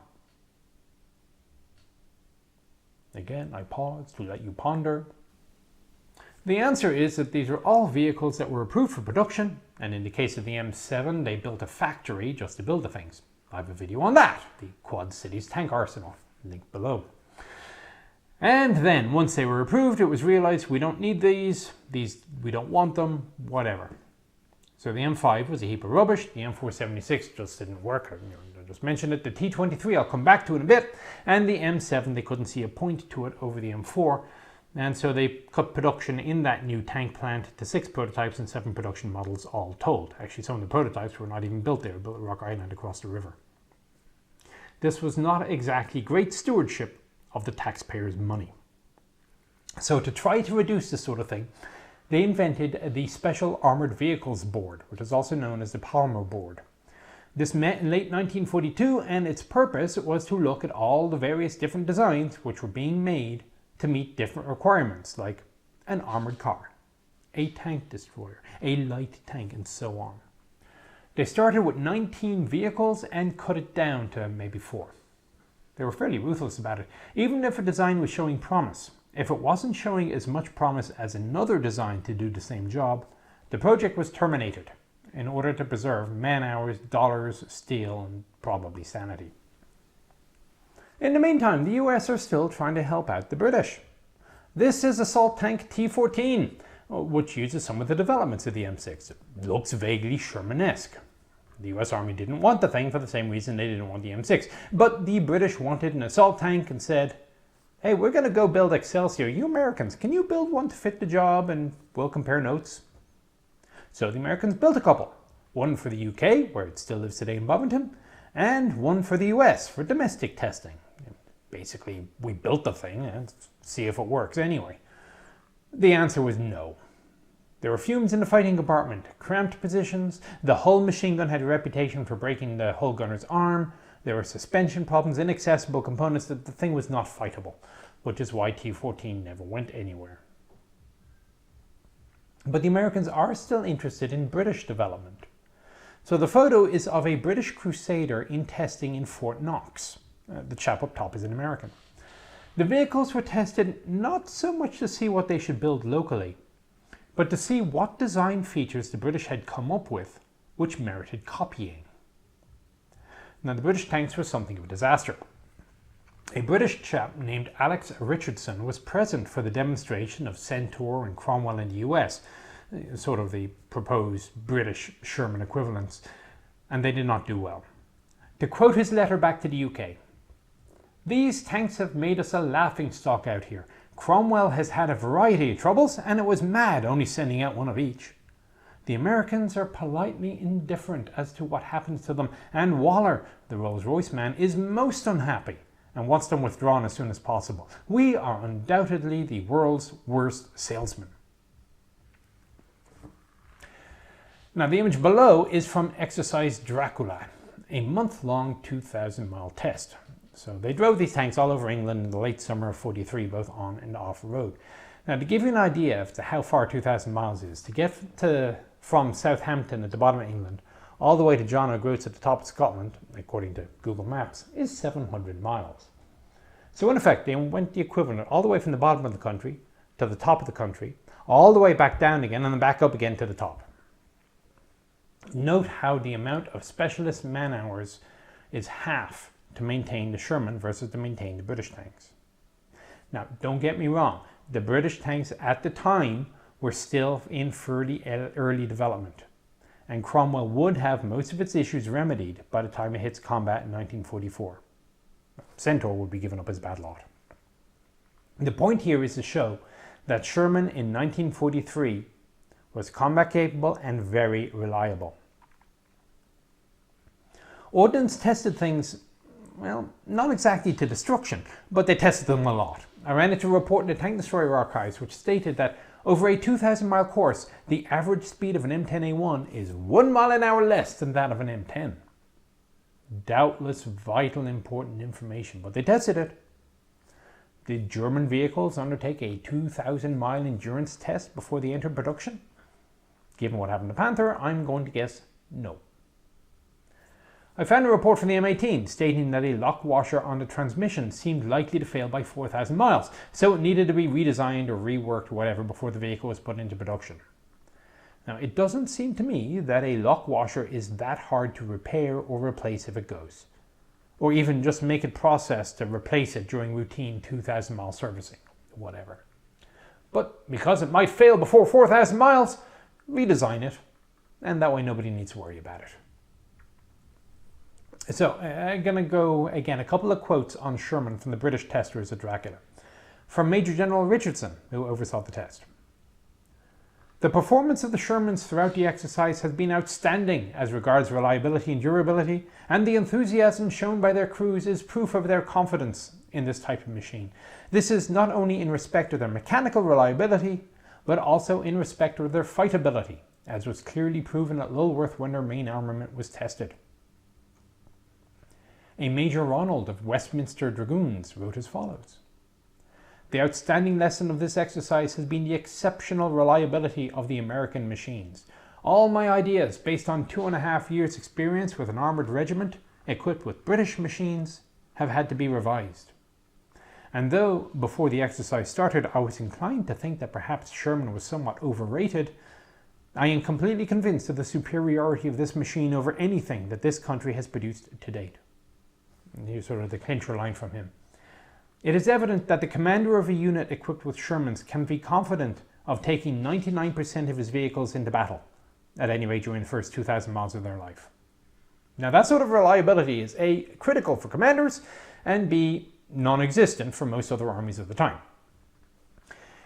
Again, I pause to let you ponder. The answer is that these are all vehicles that were approved for production, and in the case of the M7, they built a factory just to build the things. I have a video on that, the Quad Cities Tank Arsenal, link below. And then, once they were approved, it was realized we don't need these, we don't want them, whatever. So the M5 was a heap of rubbish, the M476 just didn't work, I just mentioned it, the T23 I'll come back to in a bit, and the M7 they couldn't see a point to it over the M4, and so they cut production in that new tank plant to 6 prototypes and 7 production models all told. Actually, some of the prototypes were not even built there, built at Rock Island across the river. This was not exactly great stewardship of the taxpayers' money. So to try to reduce this sort of thing, they invented the Special Armoured Vehicles Board, which is also known as the Palmer Board. This met in late 1942, and its purpose was to look at all the various different designs which were being made to meet different requirements, like an armoured car, a tank destroyer, a light tank, and so on. They started with 19 vehicles and cut it down to maybe 4. They were fairly ruthless about it. Even if a design was showing promise, if it wasn't showing as much promise as another design to do the same job, the project was terminated in order to preserve man-hours, dollars, steel, and probably sanity. In the meantime, the US are still trying to help out the British. This is Assault Tank T14, which uses some of the developments of the M6. It looks vaguely Sherman-esque. The US Army didn't want the thing for the same reason they didn't want the M6. But the British wanted an assault tank and said, hey, we're going to go build Excelsior. You Americans, can you build one to fit the job and we'll compare notes? So the Americans built a couple. One for the UK, where it still lives today in Bovington, and one for the US for domestic testing. Basically, we built the thing and see if it works anyway. The answer was no. There were fumes in the fighting compartment, cramped positions, the hull machine gun had a reputation for breaking the hull gunner's arm, there were suspension problems, inaccessible components, that the thing was not fightable, which is why T-14 never went anywhere. But the Americans are still interested in British development. So the photo is of a British crusader in testing in Fort Knox. The chap up top is an American. The vehicles were tested not so much to see what they should build locally, but to see what design features the British had come up with which merited copying. Now, the British tanks were something of a disaster. A British chap named Alex Richardson was present for the demonstration of Centaur and Cromwell in the US, sort of the proposed British Sherman equivalents, and they did not do well. To quote his letter back to the UK, "These tanks have made us a laughingstock out here. Cromwell has had a variety of troubles, and it was mad only sending out one of each. The Americans are politely indifferent as to what happens to them, and Waller, the Rolls-Royce man, is most unhappy and wants them withdrawn as soon as possible. We are undoubtedly the world's worst salesmen." Now, the image below is from Exercise Dracula, a month-long 2,000-mile test. So they drove these tanks all over England in the late summer of '43, both on and off road. Now, to give you an idea of how far 2,000 miles is, to get from Southampton at the bottom of England all the way to John O'Groats at the top of Scotland, according to Google Maps, is 700 miles. So in effect, they went the equivalent all the way from the bottom of the country to the top of the country, all the way back down again, and then back up again to the top. Note how the amount of specialist man-hours is half to maintain the Sherman versus to maintain the British tanks. Now, don't get me wrong, the British tanks at the time were still in fairly early development, and Cromwell would have most of its issues remedied by the time it hits combat in 1944. Centaur would be given up as bad lot. The point here is to show that Sherman in 1943 was combat capable and very reliable. Ordnance tested things, well, not exactly to destruction, but they tested them a lot. I ran into a report in the Tank Destroyer Archives which stated that Over a 2,000-mile course, the average speed of an M10A1 is 1 mile an hour less than that of an M10. Doubtless vital important information, but they tested it. Did German vehicles undertake a 2,000-mile endurance test before they entered production? Given what happened to Panther, I'm going to guess no. I found a report from the M18 stating that a lock washer on the transmission seemed likely to fail by 4,000 miles, so it needed to be redesigned or reworked or whatever before the vehicle was put into production. Now, it doesn't seem to me that a lock washer is that hard to repair or replace if it goes, or even just make it process to replace it during routine 2,000 mile servicing, whatever. But because it might fail before 4,000 miles, redesign it, and that way nobody needs to worry about it. So I'm going to go, again, a couple of quotes on Sherman from the British testers at Dracula. From Major General Richardson, who oversaw the test. The performance of the Shermans throughout the exercise has been outstanding as regards reliability and durability, and the enthusiasm shown by their crews is proof of their confidence in this type of machine. This is not only in respect of their mechanical reliability, but also in respect of their fightability, as was clearly proven at Lulworth when their main armament was tested. A Major Ronald of Westminster Dragoons wrote as follows. The outstanding lesson of this exercise has been the exceptional reliability of the American machines. All my ideas, based on 2.5 years' experience with an armoured regiment equipped with British machines, have had to be revised. And though, before the exercise started, I was inclined to think that perhaps Sherman was somewhat overrated, I am completely convinced of the superiority of this machine over anything that this country has produced to date. And here's sort of the clincher line from him. It is evident that the commander of a unit equipped with Shermans can be confident of taking 99% of his vehicles into battle, at any rate during the first 2,000 miles of their life. Now that sort of reliability is A, critical for commanders, and B, non-existent for most other armies of the time.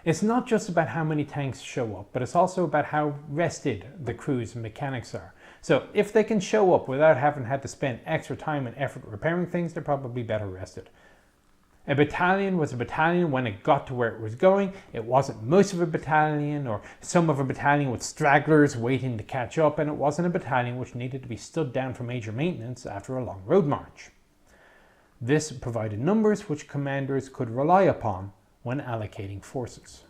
It's not just about how many tanks show up, but it's also about how rested the crews and mechanics are. So if they can show up without having had to spend extra time and effort repairing things, they're probably better rested. A battalion was a battalion when it got to where it was going. It wasn't most of a battalion or some of a battalion with stragglers waiting to catch up, and it wasn't a battalion which needed to be stood down for major maintenance after a long road march. This provided numbers which commanders could rely upon when allocating forces.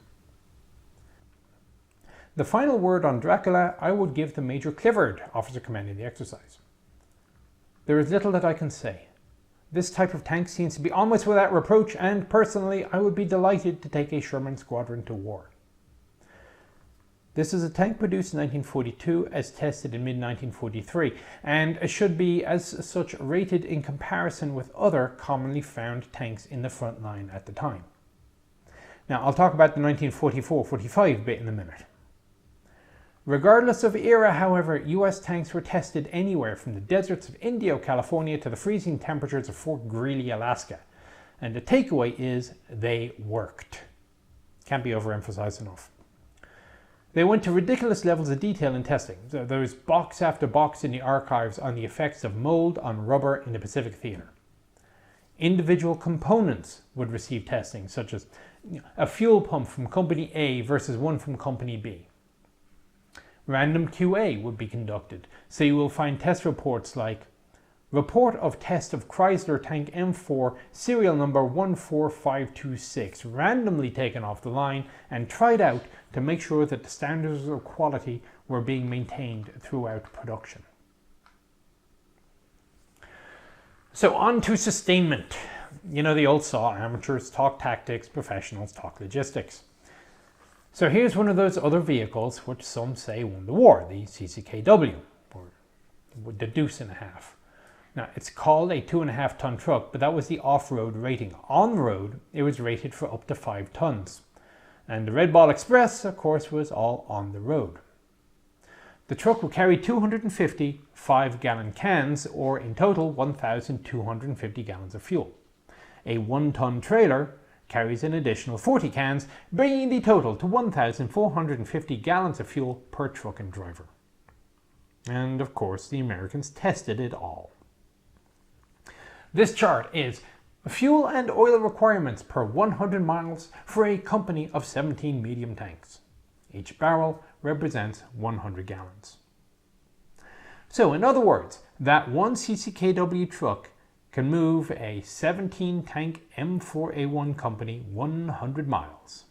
The final word on Dracula I would give to Major Clifford, officer commanding the exercise. There is little that I can say. This type of tank seems to be almost without reproach, and personally I would be delighted to take a Sherman squadron to war. This is a tank produced in 1942 as tested in mid-1943, and should be as such rated in comparison with other commonly found tanks in the front line at the time. Now I'll talk about the 1944-45 bit in a minute. Regardless of era, however, US tanks were tested anywhere from the deserts of Indio, California to the freezing temperatures of Fort Greely, Alaska. And the takeaway is they worked. Can't be overemphasized enough. They went to ridiculous levels of detail in testing. So there was box after box in the archives on the effects of mold on rubber in the Pacific Theater. Individual components would receive testing, such as a fuel pump from Company A versus one from Company B. Random QA would be conducted, so you will find test reports like Report of test of Chrysler tank M4 serial number 14526, randomly taken off the line and tried out to make sure that the standards of quality were being maintained throughout production. So on to sustainment. You know the old saw, amateurs talk tactics, professionals talk logistics. So here's one of those other vehicles which some say won the war, the CCKW, or the Deuce and a Half. Now it's called a 2.5 ton truck, but that was the off-road rating. On road, it was rated for up to 5 tons. And the Red Ball Express, of course, was all on the road. The truck would carry 250 5-gallon cans, or in total 1,250 gallons of fuel. A 1-ton trailer carries an additional 40 cans, bringing the total to 1,450 gallons of fuel per truck and driver. And of course, the Americans tested it all. This chart is fuel and oil requirements per 100 miles for a company of 17 medium tanks. Each barrel represents 100 gallons. So in other words, that one CCKW truck can move a 17-tank M4A1 company 100 miles.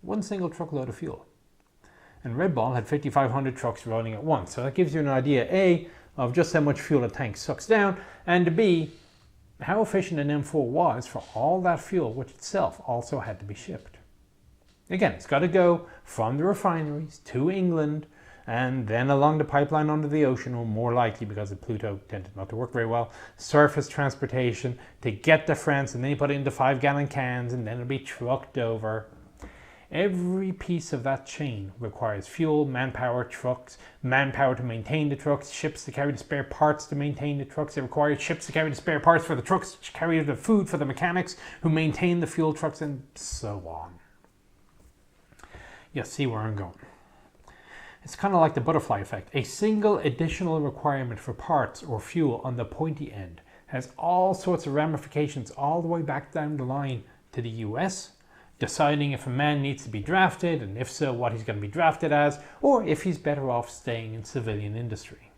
One single truckload of fuel. And Red Ball had 5,500 trucks rolling at once. So that gives you an idea, A, of just how much fuel a tank sucks down, and B, how efficient an M4 was for all that fuel, which itself also had to be shipped. Again, it's got to go from the refineries to England, and then along the pipeline under the ocean, or more likely because the Pluto tended not to work very well, surface transportation to get to France, and then you put it into 5-gallon cans, and then it'll be trucked over. Every piece of that chain requires fuel, manpower, trucks, manpower to maintain the trucks, ships to carry the spare parts to maintain the trucks. It requires ships to carry the spare parts for the trucks, to carry the food for the mechanics who maintain the fuel trucks, and so on. You see where I'm going. It's kind of like the butterfly effect. A single additional requirement for parts or fuel on the pointy end has all sorts of ramifications all the way back down the line to the US, deciding if a man needs to be drafted, and if so, what he's going to be drafted as, or if he's better off staying in civilian industry.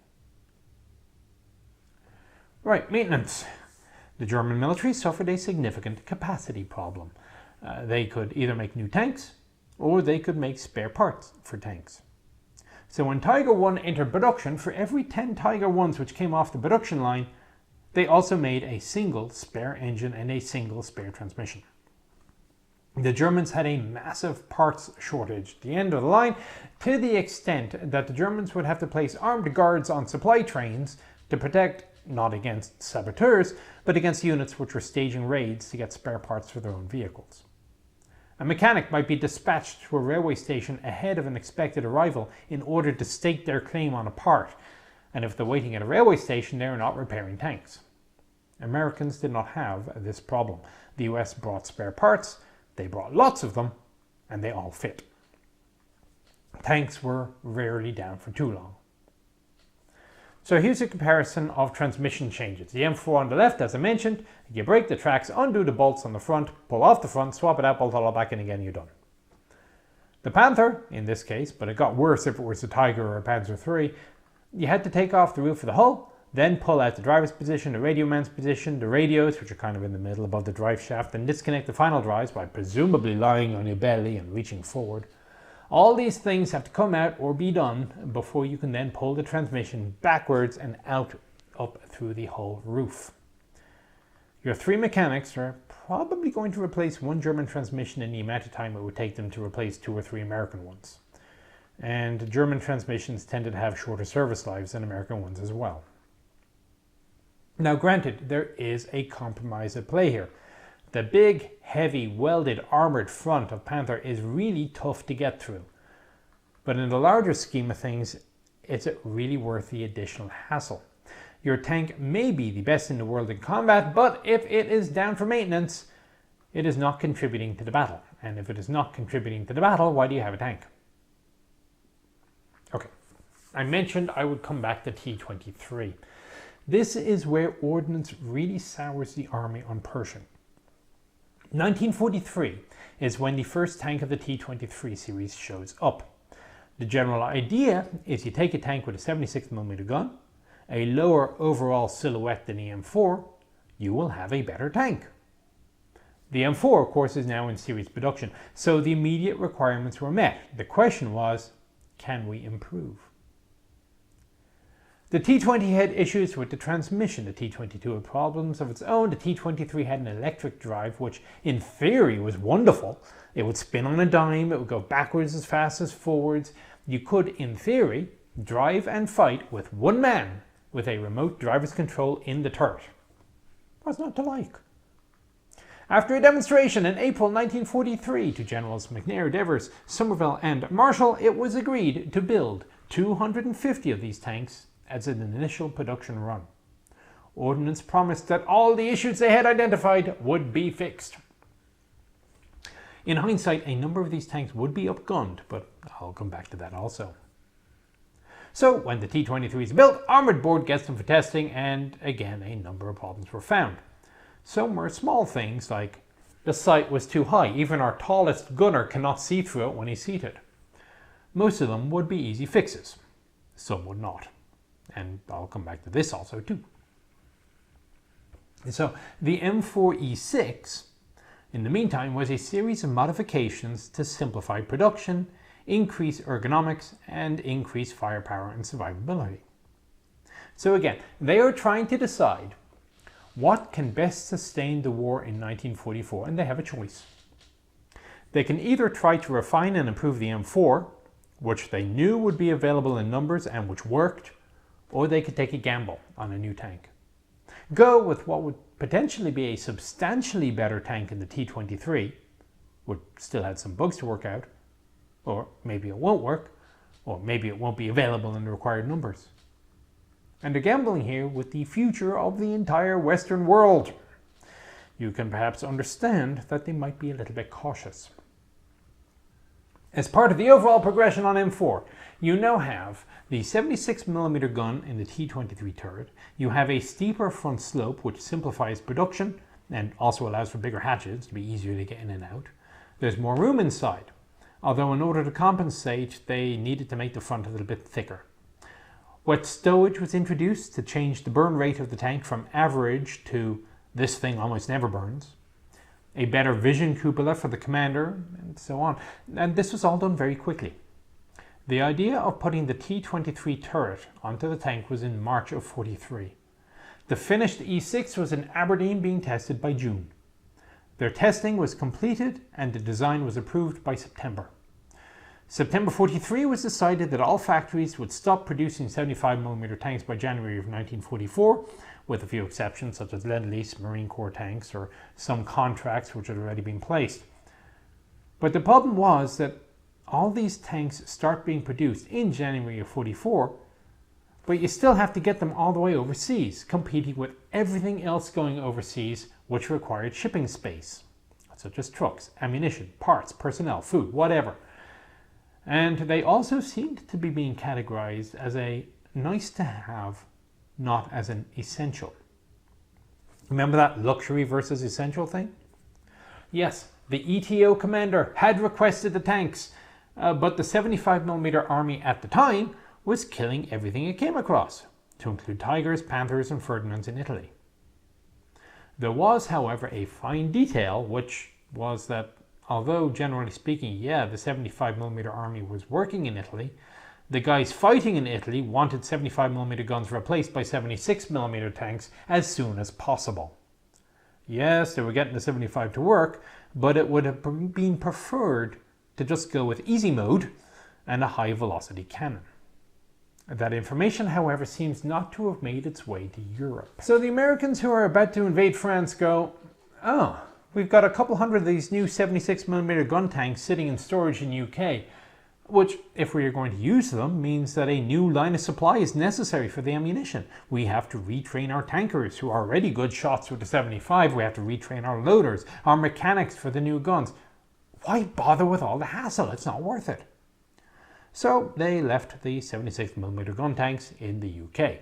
Right, maintenance. The German military suffered a significant capacity problem. They could either make new tanks, or they could make spare parts for tanks. So when Tiger 1 entered production, for every 10 Tiger 1s which came off the production line, they also made a single spare engine and a single spare transmission. The Germans had a massive parts shortage at the end of the line, to the extent that the Germans would have to place armed guards on supply trains to protect, not against saboteurs, but against units which were staging raids to get spare parts for their own vehicles. A mechanic might be dispatched to a railway station ahead of an expected arrival in order to stake their claim on a part, and if they're waiting at a railway station, they're not repairing tanks. Americans did not have this problem. The US brought spare parts, they brought lots of them, and they all fit. Tanks were rarely down for too long. So here's a comparison of transmission changes. The M4 on the left, as I mentioned, you break the tracks, undo the bolts on the front, pull off the front, swap it out, bolt it all back in again, you're done. The Panther, in this case, but it got worse if it was a Tiger or a Panzer III, you had to take off the roof of the hull, then pull out the driver's position, the radio man's position, the radios, which are kind of in the middle above the drive shaft, and disconnect the final drives by presumably lying on your belly and reaching forward. All these things have to come out or be done before you can then pull the transmission backwards and out up through the whole roof. Your 3 mechanics are probably going to replace one German transmission in the amount of time it would take them to replace 2 or 3 American ones. And German transmissions tended to have shorter service lives than American ones as well. Now granted, there is a compromise at play here. The big, heavy, welded, armoured front of Panther is really tough to get through. But in the larger scheme of things, it's really worth the additional hassle. Your tank may be the best in the world in combat, but if it is down for maintenance, it is not contributing to the battle. And if it is not contributing to the battle, why do you have a tank? Okay, I mentioned I would come back to T-23. This is where ordnance really sours the army on Pershing. 1943 is when the first tank of the T-23 series shows up. The general idea is you take a tank with a 76mm gun, a lower overall silhouette than the M4, you will have a better tank. The M4, of course, is now in series production, so the immediate requirements were met. The question was, can we improve? The T-20 had issues with the transmission. The T-22 had problems of its own. The T-23 had an electric drive, which in theory was wonderful. It would spin on a dime. It would go backwards as fast as forwards. You could, in theory, drive and fight with one man with a remote driver's control in the turret. What's not to like? After a demonstration in April 1943 to Generals McNair, Devers, Somerville and Marshall, it was agreed to build 250 of these tanks as an initial production run. Ordnance promised that all the issues they had identified would be fixed. In hindsight, a number of these tanks would be upgunned, but I'll come back to that also. So when the T-23 is built, Armoured Board gets them for testing, and again a number of problems were found. Some were small things like the sight was too high. Even our tallest gunner cannot see through it when he's seated. Most of them would be easy fixes. Some would not. And I'll come back to this also too. So the M4E6, in the meantime, was a series of modifications to simplify production, increase ergonomics, and increase firepower and survivability. So again, they are trying to decide what can best sustain the war in 1944, and they have a choice. They can either try to refine and improve the M4, which they knew would be available in numbers and which worked, or they could take a gamble on a new tank. Go with what would potentially be a substantially better tank in the T-23, which still had some bugs to work out, or maybe it won't work, or maybe it won't be available in the required numbers. And they're gambling here with the future of the entire Western world. You can perhaps understand that they might be a little bit cautious. As part of the overall progression on M4, you now have the 76mm gun in the T-23 turret. You have a steeper front slope which simplifies production and also allows for bigger hatches to be easier to get in and out. There's more room inside, although in order to compensate they needed to make the front a little bit thicker. Wet stowage was introduced to change the burn rate of the tank from average to this thing almost never burns. A better vision cupola for the commander, and so on. And this was all done very quickly. The idea of putting the T-23 turret onto the tank was in March of 43. The finished E6 was in Aberdeen being tested by June. Their testing was completed and the design was approved by September. September 43 was decided that all factories would stop producing 75mm tanks by January of 1944, with a few exceptions such as Lend-Lease, Marine Corps tanks, or some contracts which had already been placed. But the problem was that all these tanks start being produced in January of 44, but you still have to get them all the way overseas, competing with everything else going overseas which required shipping space, such as trucks, ammunition, parts, personnel, food, whatever. And they also seemed to be being categorized as a nice to have, not as an essential. Remember that luxury versus essential thing? Yes, the ETO commander had requested the tanks, but the 75mm army at the time was killing everything it came across, to include Tigers, Panthers and Ferdinands in Italy. There was, however, a fine detail, which was that although generally speaking, yeah, the 75mm army was working in Italy, the guys fighting in Italy wanted 75mm guns replaced by 76mm tanks as soon as possible. Yes, they were getting the 75 to work, but it would have been preferred to just go with easy mode and a high velocity cannon. That information, however, seems not to have made its way to Europe. So the Americans who are about to invade France go, oh, we've got a couple hundred of these new 76mm gun tanks sitting in storage in UK, which, if we are going to use them, means that a new line of supply is necessary for the ammunition. We have to retrain our tankers, who are already good shots with the 75. We have to retrain our loaders, our mechanics for the new guns. Why bother with all the hassle? It's not worth it. So they left the 76mm gun tanks in the UK.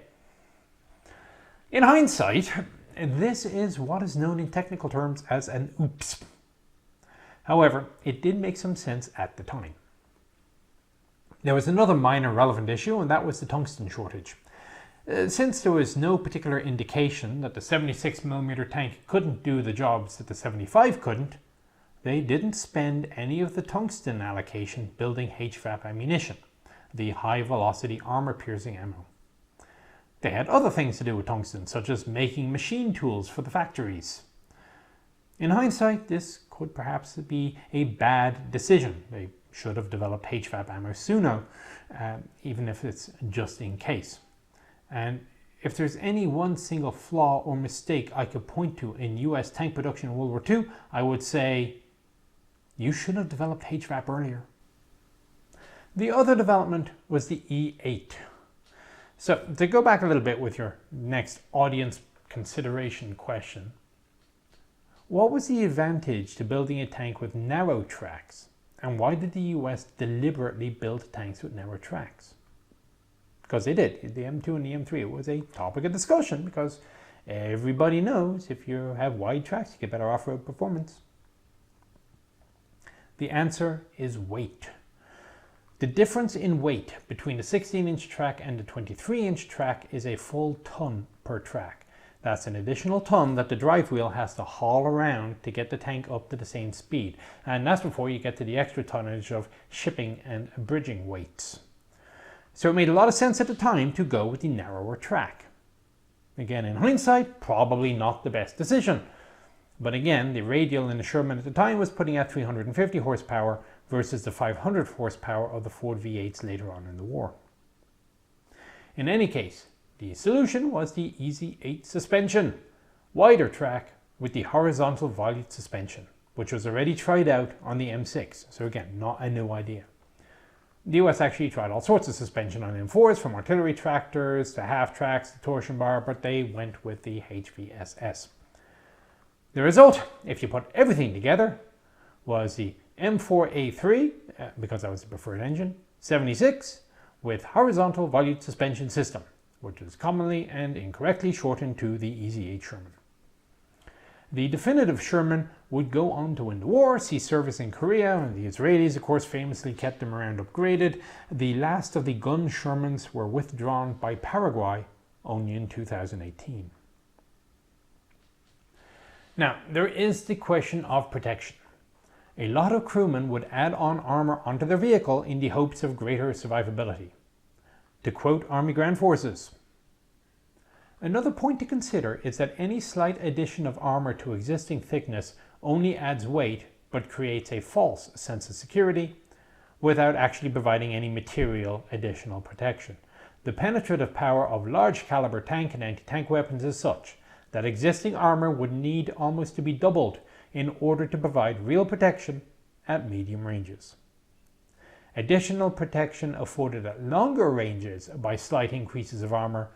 In hindsight, this is what is known in technical terms as an oops. However, it did make some sense at the time. There was another minor relevant issue, and that was the tungsten shortage. Since there was no particular indication that the 76mm tank couldn't do the jobs that the 75 couldn't, they didn't spend any of the tungsten allocation building HVAP ammunition, the high-velocity armor-piercing ammo. They had other things to do with tungsten, such as making machine tools for the factories. In hindsight, this could perhaps be a bad decision. They should have developed HVAP ammo sooner, even if it's just in case. And if there's any one single flaw or mistake I could point to in US tank production in World War II, I would say, you should have developed HVAP earlier. The other development was the E8. So to go back a little bit with your next audience consideration question, what was the advantage to building a tank with narrow tracks, and why did the US deliberately build tanks with narrow tracks? Because they did. The M2 and the M3, it was a topic of discussion because everybody knows if you have wide tracks, you get better off-road performance. The answer is weight. The difference in weight between the 16-inch track and the 23-inch track is a full ton per track. That's an additional ton that the drive wheel has to haul around to get the tank up to the same speed. And that's before you get to the extra tonnage of shipping and bridging weights. So it made a lot of sense at the time to go with the narrower track. Again, in hindsight, probably not the best decision. But again, the radial in the Sherman at the time was putting out 350 horsepower versus the 500 horsepower of the Ford V8s later on in the war. In any case, the solution was the Easy 8 suspension, wider track with the horizontal volute suspension, which was already tried out on the M6, so again, not a new idea. The US actually tried all sorts of suspension on M4s, from artillery tractors to half tracks to torsion bar, but they went with the HVSS. The result, if you put everything together, was the M4A3, because that was the preferred engine, 76 with horizontal volute suspension system, which is commonly and incorrectly shortened to the Easy 8 Sherman. The definitive Sherman would go on to win the war, see service in Korea, and the Israelis of course famously kept them around upgraded. The last of the gun Shermans were withdrawn by Paraguay only in 2018. Now, there is the question of protection. A lot of crewmen would add on armor onto their vehicle in the hopes of greater survivability. To quote Army Ground Forces, "Another point to consider is that any slight addition of armor to existing thickness only adds weight but creates a false sense of security without actually providing any material additional protection. The penetrative power of large caliber tank and anti-tank weapons is such that existing armor would need almost to be doubled in order to provide real protection at medium ranges. Additional protection afforded at longer ranges by slight increases of armor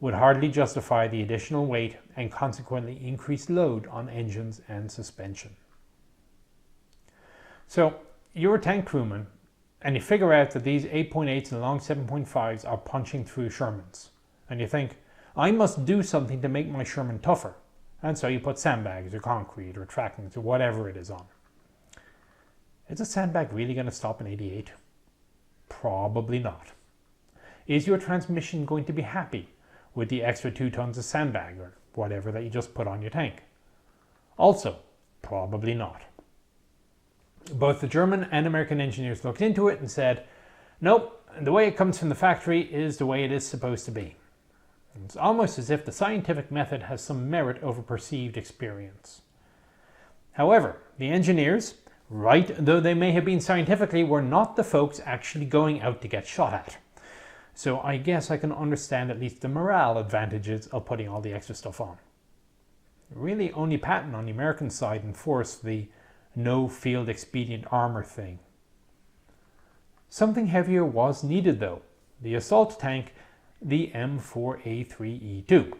would hardly justify the additional weight and consequently increased load on engines and suspension." So you're a tank crewman and you figure out that these 8.8s and long 7.5s are punching through Shermans, and you think, I must do something to make my Sherman tougher, and so you put sandbags or concrete or trackings or whatever it is on. Is a sandbag really going to stop an 88? Probably not. Is your transmission going to be happy with the extra 2 tons of sandbag or whatever that you just put on your tank? Also, probably not. Both the German and American engineers looked into it and said, nope, the way it comes from the factory is the way it is supposed to be. It's almost as if the scientific method has some merit over perceived experience. However, the engineers, right though they may have been scientifically, were not the folks actually going out to get shot at. So I guess I can understand at least the morale advantages of putting all the extra stuff on. Really only Patton on the American side enforced the no field expedient armor thing. Something heavier was needed though, the assault tank, the M4A3E2.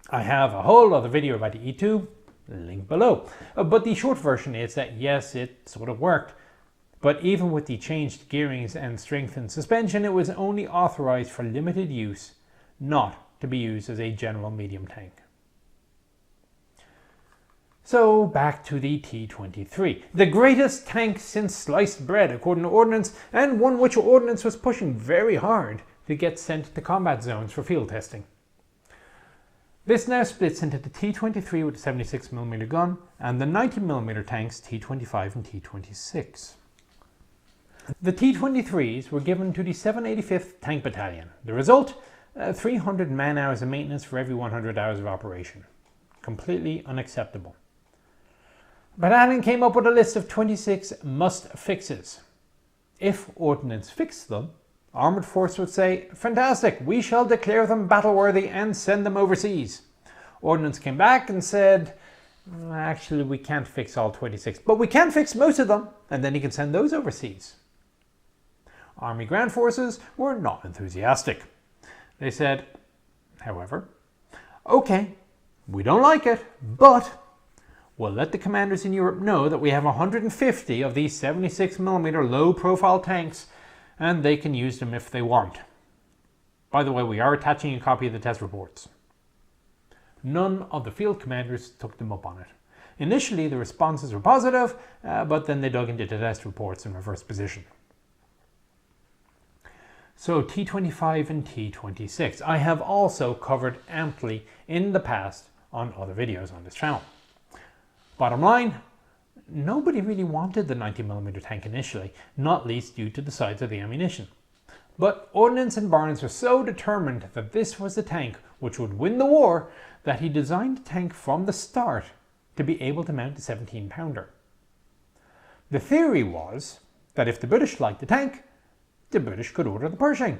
I have a whole other video about the E2, link below. But the short version is that yes, it sort of worked, but even with the changed gearings and strengthened suspension, it was only authorized for limited use, not to be used as a general medium tank. So back to the T-23, the greatest tank since sliced bread according to Ordnance, and one which Ordnance was pushing very hard to get sent to combat zones for field testing. This now splits into the T-23 with a 76mm gun and the 90mm tanks T-25 and T-26. The T-23s were given to the 785th Tank Battalion. The result? 300 man-hours of maintenance for every 100 hours of operation. Completely unacceptable. Battalion came up with a list of 26 must-fixes. If Ordnance fixed them, Armoured Force would say, fantastic, we shall declare them battle-worthy and send them overseas. Ordnance came back and said, actually we can't fix all 26, but we can fix most of them, and then you can send those overseas. Army Ground Forces were not enthusiastic. They said, however, okay, we don't like it, but we'll let the commanders in Europe know that we have 150 of these 76mm low-profile tanks, and they can use them if they want. By the way, we are attaching a copy of the test reports. None of the field commanders took them up on it. Initially, the responses were positive, but then they dug into the test reports and reversed position. So T-25 and T-26 I have also covered amply in the past on other videos on this channel. Bottom line, nobody really wanted the 90mm tank initially, not least due to the size of the ammunition. But Ordnance and Barnes were so determined that this was the tank which would win the war that he designed the tank from the start to be able to mount a 17-pounder. The theory was that if the British liked the tank, the British could order the Pershing.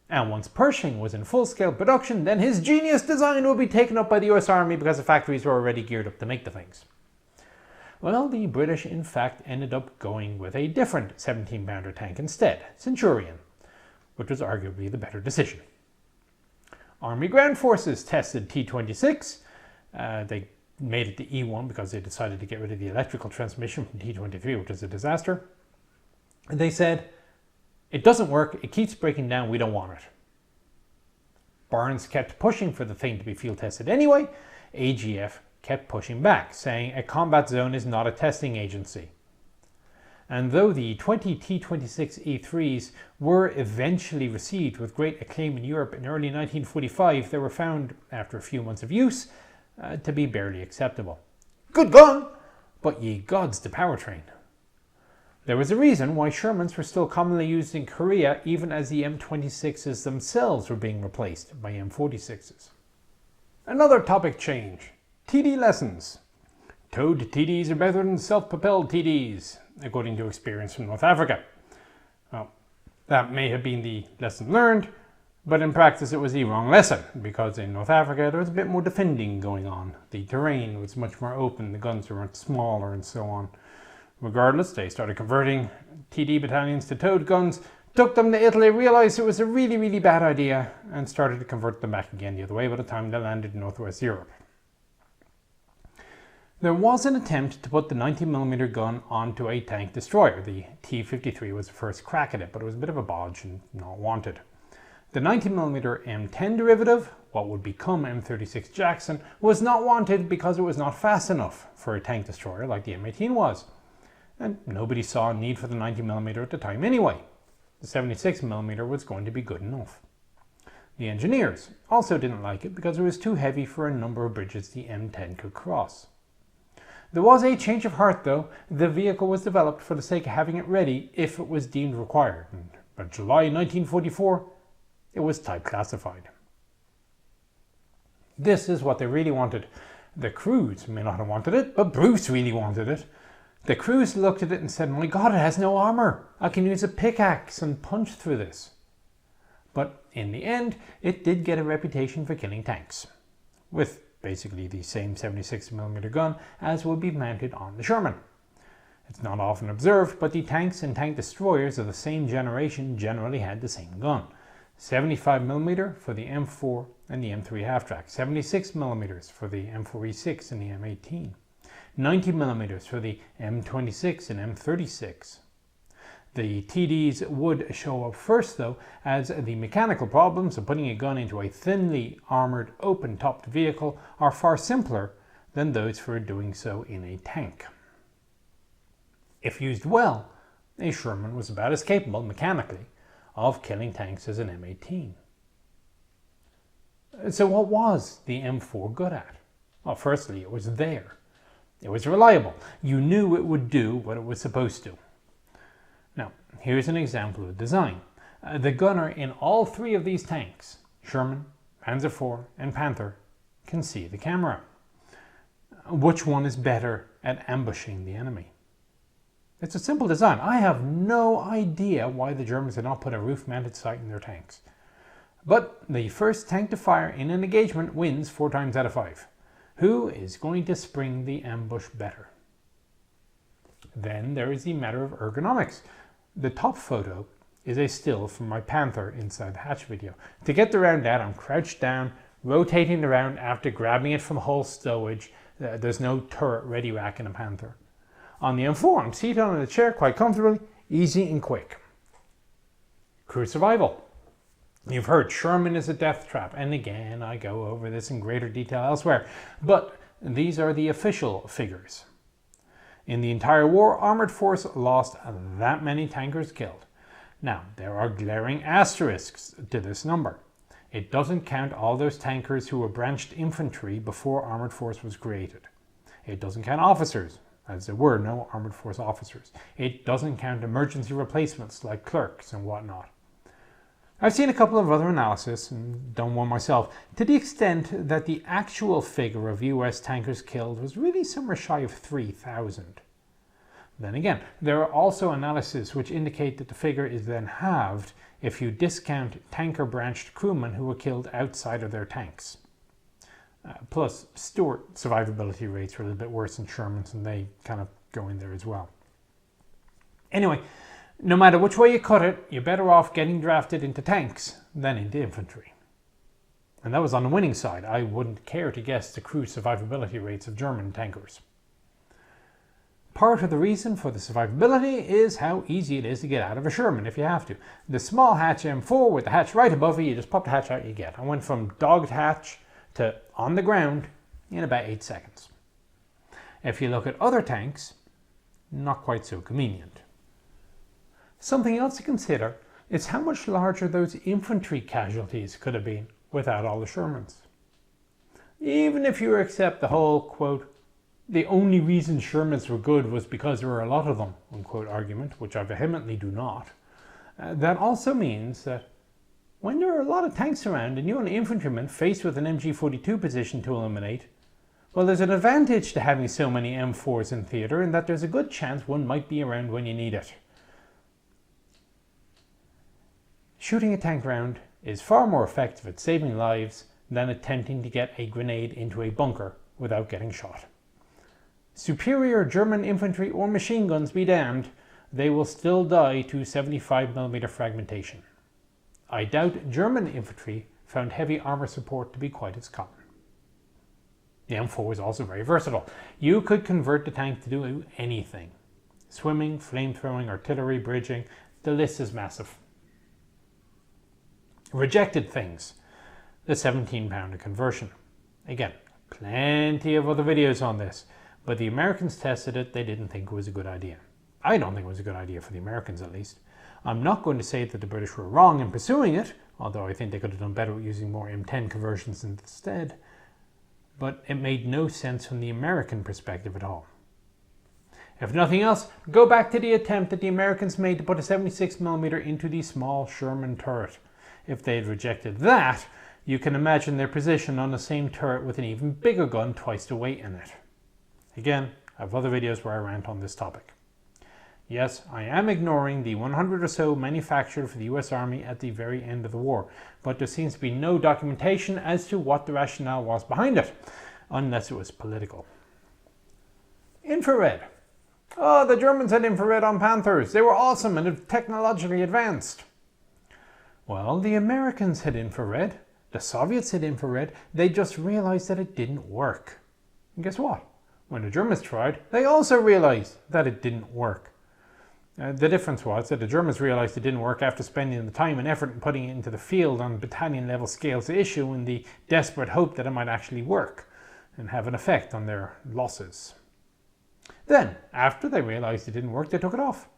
And once Pershing was in full-scale production, then his genius design would be taken up by the US Army because the factories were already geared up to make the things. Well, the British in fact ended up going with a different 17-pounder tank instead, Centurion, which was arguably the better decision. Army Ground Forces tested T-26. They made it the E1 because they decided to get rid of the electrical transmission from T-23, which is a disaster. And they said, it doesn't work, it keeps breaking down, we don't want it. Barnes kept pushing for the thing to be field tested anyway. AGF kept pushing back, saying a combat zone is not a testing agency. And though the 20 T-26 E3s were eventually received with great acclaim in Europe in early 1945, they were found, after a few months of use, to be barely acceptable. Good gun, but ye gods the powertrain. There was a reason why Shermans were still commonly used in Korea even as the M26s themselves were being replaced by M46s. Another topic change. TD lessons. Towed TDs are better than self-propelled TDs, according to experience from North Africa. Well, that may have been the lesson learned, but in practice it was the wrong lesson, because in North Africa there was a bit more defending going on. The terrain was much more open, the guns were much smaller and so on. Regardless, they started converting TD battalions to towed guns, took them to Italy, realized it was a really, really bad idea, and started to convert them back again the other way by the time they landed in Northwest Europe. There was an attempt to put the 90mm gun onto a tank destroyer. The T-53 was the first crack at it, but it was a bit of a bodge and not wanted. The 90mm M10 derivative, what would become M36 Jackson, was not wanted because it was not fast enough for a tank destroyer like the M18 was. And nobody saw a need for the 90mm at the time anyway. The 76mm was going to be good enough. The engineers also didn't like it because it was too heavy for a number of bridges the M10 could cross. There was a change of heart though. The vehicle was developed for the sake of having it ready if it was deemed required. And by July 1944, it was type classified. This is what they really wanted. The crews may not have wanted it, but Bruce really wanted it. The crews looked at it and said, my God, it has no armor. I can use a pickaxe and punch through this. But in the end, it did get a reputation for killing tanks, with basically the same 76mm gun as would be mounted on the Sherman. It's not often observed, but the tanks and tank destroyers of the same generation generally had the same gun. 75mm for the M4 and the M3 half-track, 76mm for the M4E6 and the M18, 90mm for the M26 and M36. The TDs would show up first though, as the mechanical problems of putting a gun into a thinly armoured, open-topped vehicle are far simpler than those for doing so in a tank. If used well, a Sherman was about as capable mechanically of killing tanks as an M18. So what was the M4 good at? Well, firstly, it was there. It was reliable. You knew it would do what it was supposed to. Now, here's an example of design. The gunner in all three of these tanks, Sherman, Panzer IV, and Panther, can see the camera. Which one is better at ambushing the enemy? It's a simple design. I have no idea why the Germans did not put a roof-mounted sight in their tanks. But the first tank to fire in an engagement wins 4 times out of 5. Who is going to spring the ambush better? Then there is the matter of ergonomics. The top photo is a still from my Panther inside the hatch video. To get around that, I'm crouched down, rotating around after grabbing it from hull stowage. There's no turret ready rack in a Panther. On the M4, I'm seated on a chair quite comfortably, easy and quick. Crew survival. You've heard Sherman is a death trap, and again, I go over this in greater detail elsewhere, but these are the official figures. In the entire war, Armoured Force lost that many tankers killed. Now, there are glaring asterisks to this number. It doesn't count all those tankers who were branched infantry before armoured force was created. It doesn't count officers, as there were no armoured force officers. It doesn't count emergency replacements like clerks and whatnot. I've seen a couple of other analyses, and done one myself, to the extent that the actual figure of US tankers killed was really somewhere shy of 3,000. Then again, there are also analyses which indicate that the figure is then halved if you discount tanker-branched crewmen who were killed outside of their tanks. Plus, Stuart survivability rates were a little bit worse than Shermans, and they kind of go in there as well. Anyway, no matter which way you cut it, you're better off getting drafted into tanks than into infantry. And that was on the winning side. I wouldn't care to guess the crew survivability rates of German tankers. Part of the reason for the survivability is how easy it is to get out of a Sherman if you have to. The small hatch M4 with the hatch right above you just pop the hatch out, you get. I went from dogged hatch to on the ground in about 8 seconds. If you look at other tanks, not quite so convenient. Something else to consider is how much larger those infantry casualties could have been without all the Shermans. Even if you accept the whole, quote, the only reason Shermans were good was because there were a lot of them, unquote, argument, which I vehemently do not, that also means that when there are a lot of tanks around and you're an infantryman faced with an MG42 position to eliminate, well, there's an advantage to having so many M4s in theatre in that there's a good chance one might be around when you need it. Shooting a tank round is far more effective at saving lives than attempting to get a grenade into a bunker without getting shot. Superior German infantry or machine guns be damned, they will still die to 75mm fragmentation. I doubt German infantry found heavy armour support to be quite as common. The M4 was also very versatile. You could convert the tank to do anything. Swimming, flamethrowing, artillery, bridging, the list is massive. Rejected things. The 17-pounder conversion. Again, plenty of other videos on this, but the Americans tested it, they didn't think it was a good idea. I don't think it was a good idea for the Americans at least. I'm not going to say that the British were wrong in pursuing it, although I think they could have done better with using more M10 conversions instead, but it made no sense from the American perspective at all. If nothing else, go back to the attempt that the Americans made to put a 76mm into the small Sherman turret. If they had rejected that, you can imagine their position on the same turret with an even bigger gun twice the weight in it. Again, I have other videos where I rant on this topic. Yes, I am ignoring the 100 or so manufactured for the US Army at the very end of the war, but there seems to be no documentation as to what the rationale was behind it, unless it was political. Infrared. Oh, the Germans had infrared on Panthers. They were awesome and technologically advanced. Well, the Americans had infrared. The Soviets had infrared. They just realized that it didn't work. And guess what? When the Germans tried, they also realized that it didn't work. The difference was that the Germans realized it didn't work after spending the time and effort and putting it into the field on battalion level scales to issue in the desperate hope that it might actually work and have an effect on their losses. Then, after they realized it didn't work, they took it off.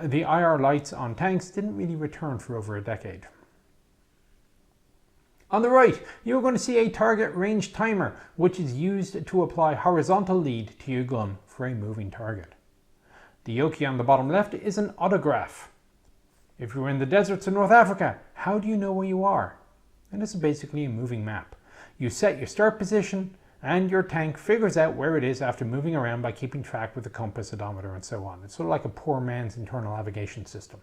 The IR lights on tanks didn't really return for over a decade. On the right, you're going to see a target range timer, which is used to apply horizontal lead to your gun for a moving target. The yoke on the bottom left is an autograph. If you're in the deserts of North Africa, how do you know where you are? And this is basically a moving map. You set your start position, and your tank figures out where it is after moving around by keeping track with the compass, odometer, and so on. It's sort of like a poor man's internal navigation system.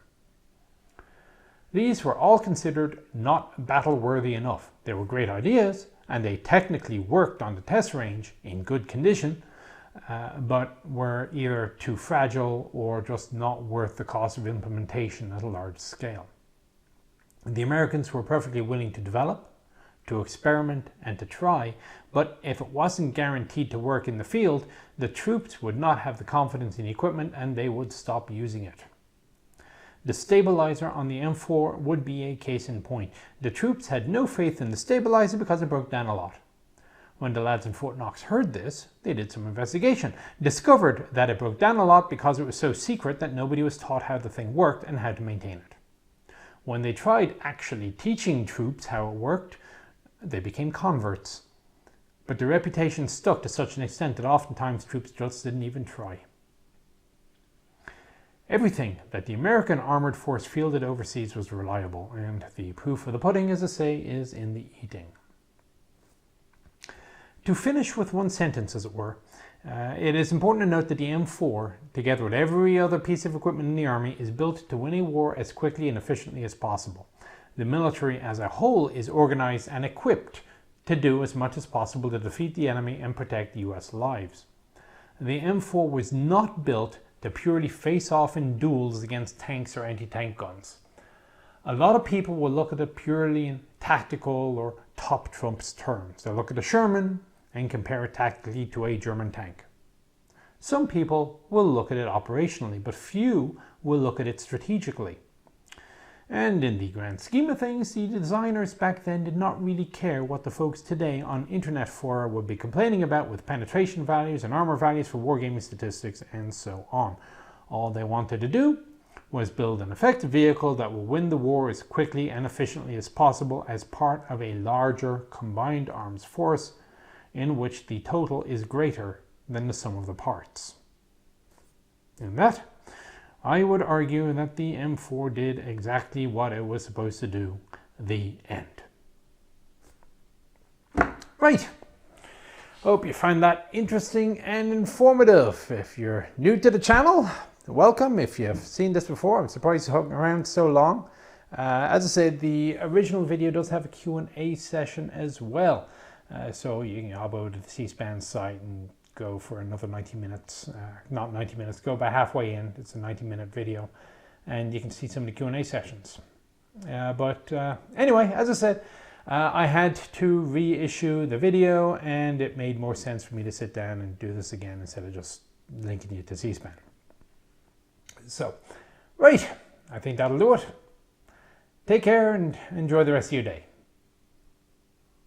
These were all considered not battle-worthy enough. They were great ideas, and they technically worked on the test range in good condition, but were either too fragile or just not worth the cost of implementation at a large scale. The Americans were perfectly willing to develop, to experiment, and to try, but if it wasn't guaranteed to work in the field, the troops would not have the confidence in the equipment and they would stop using it. The stabilizer on the M4 would be a case in point. The troops had no faith in the stabilizer because it broke down a lot. When the lads in Fort Knox heard this, they did some investigation, discovered that it broke down a lot because it was so secret that nobody was taught how the thing worked and how to maintain it. When they tried actually teaching troops how it worked, they became converts. But the reputation stuck to such an extent that oftentimes troops just didn't even try. Everything that the American armored force fielded overseas was reliable, and the proof of the pudding, as I say, is in the eating. To finish with one sentence, as it were, it is important to note that the M4, together with every other piece of equipment in the army, is built to win a war as quickly and efficiently as possible. The military as a whole is organized and equipped to do as much as possible to defeat the enemy and protect US lives. The M4 was not built to purely face off in duels against tanks or anti-tank guns. A lot of people will look at it purely in tactical or top trumps terms. They'll look at a Sherman and compare it tactically to a German tank. Some people will look at it operationally, but few will look at it strategically. And in the grand scheme of things, the designers back then did not really care what the folks today on internet fora would be complaining about with penetration values and armor values for wargaming statistics and so on. All they wanted to do was build an effective vehicle that will win the war as quickly and efficiently as possible as part of a larger combined arms force in which the total is greater than the sum of the parts. In that, I would argue that the M4 did exactly what it was supposed to do. The end. Right. Hope you find that interesting and informative. If you're new to the channel, welcome. If you've seen this before, I'm surprised you're hanging around so long. As I said, the original video does have a Q&A session as well. So you can hop over to the C-SPAN site and go for another 90 minutes, not 90 minutes, go about halfway in. It's a 90-minute video and you can see some of the Q&A sessions. Anyway, as I said, I had to reissue the video and it made more sense for me to sit down and do this again instead of just linking you to C-SPAN. So, right, I think that'll do it. Take care and enjoy the rest of your day.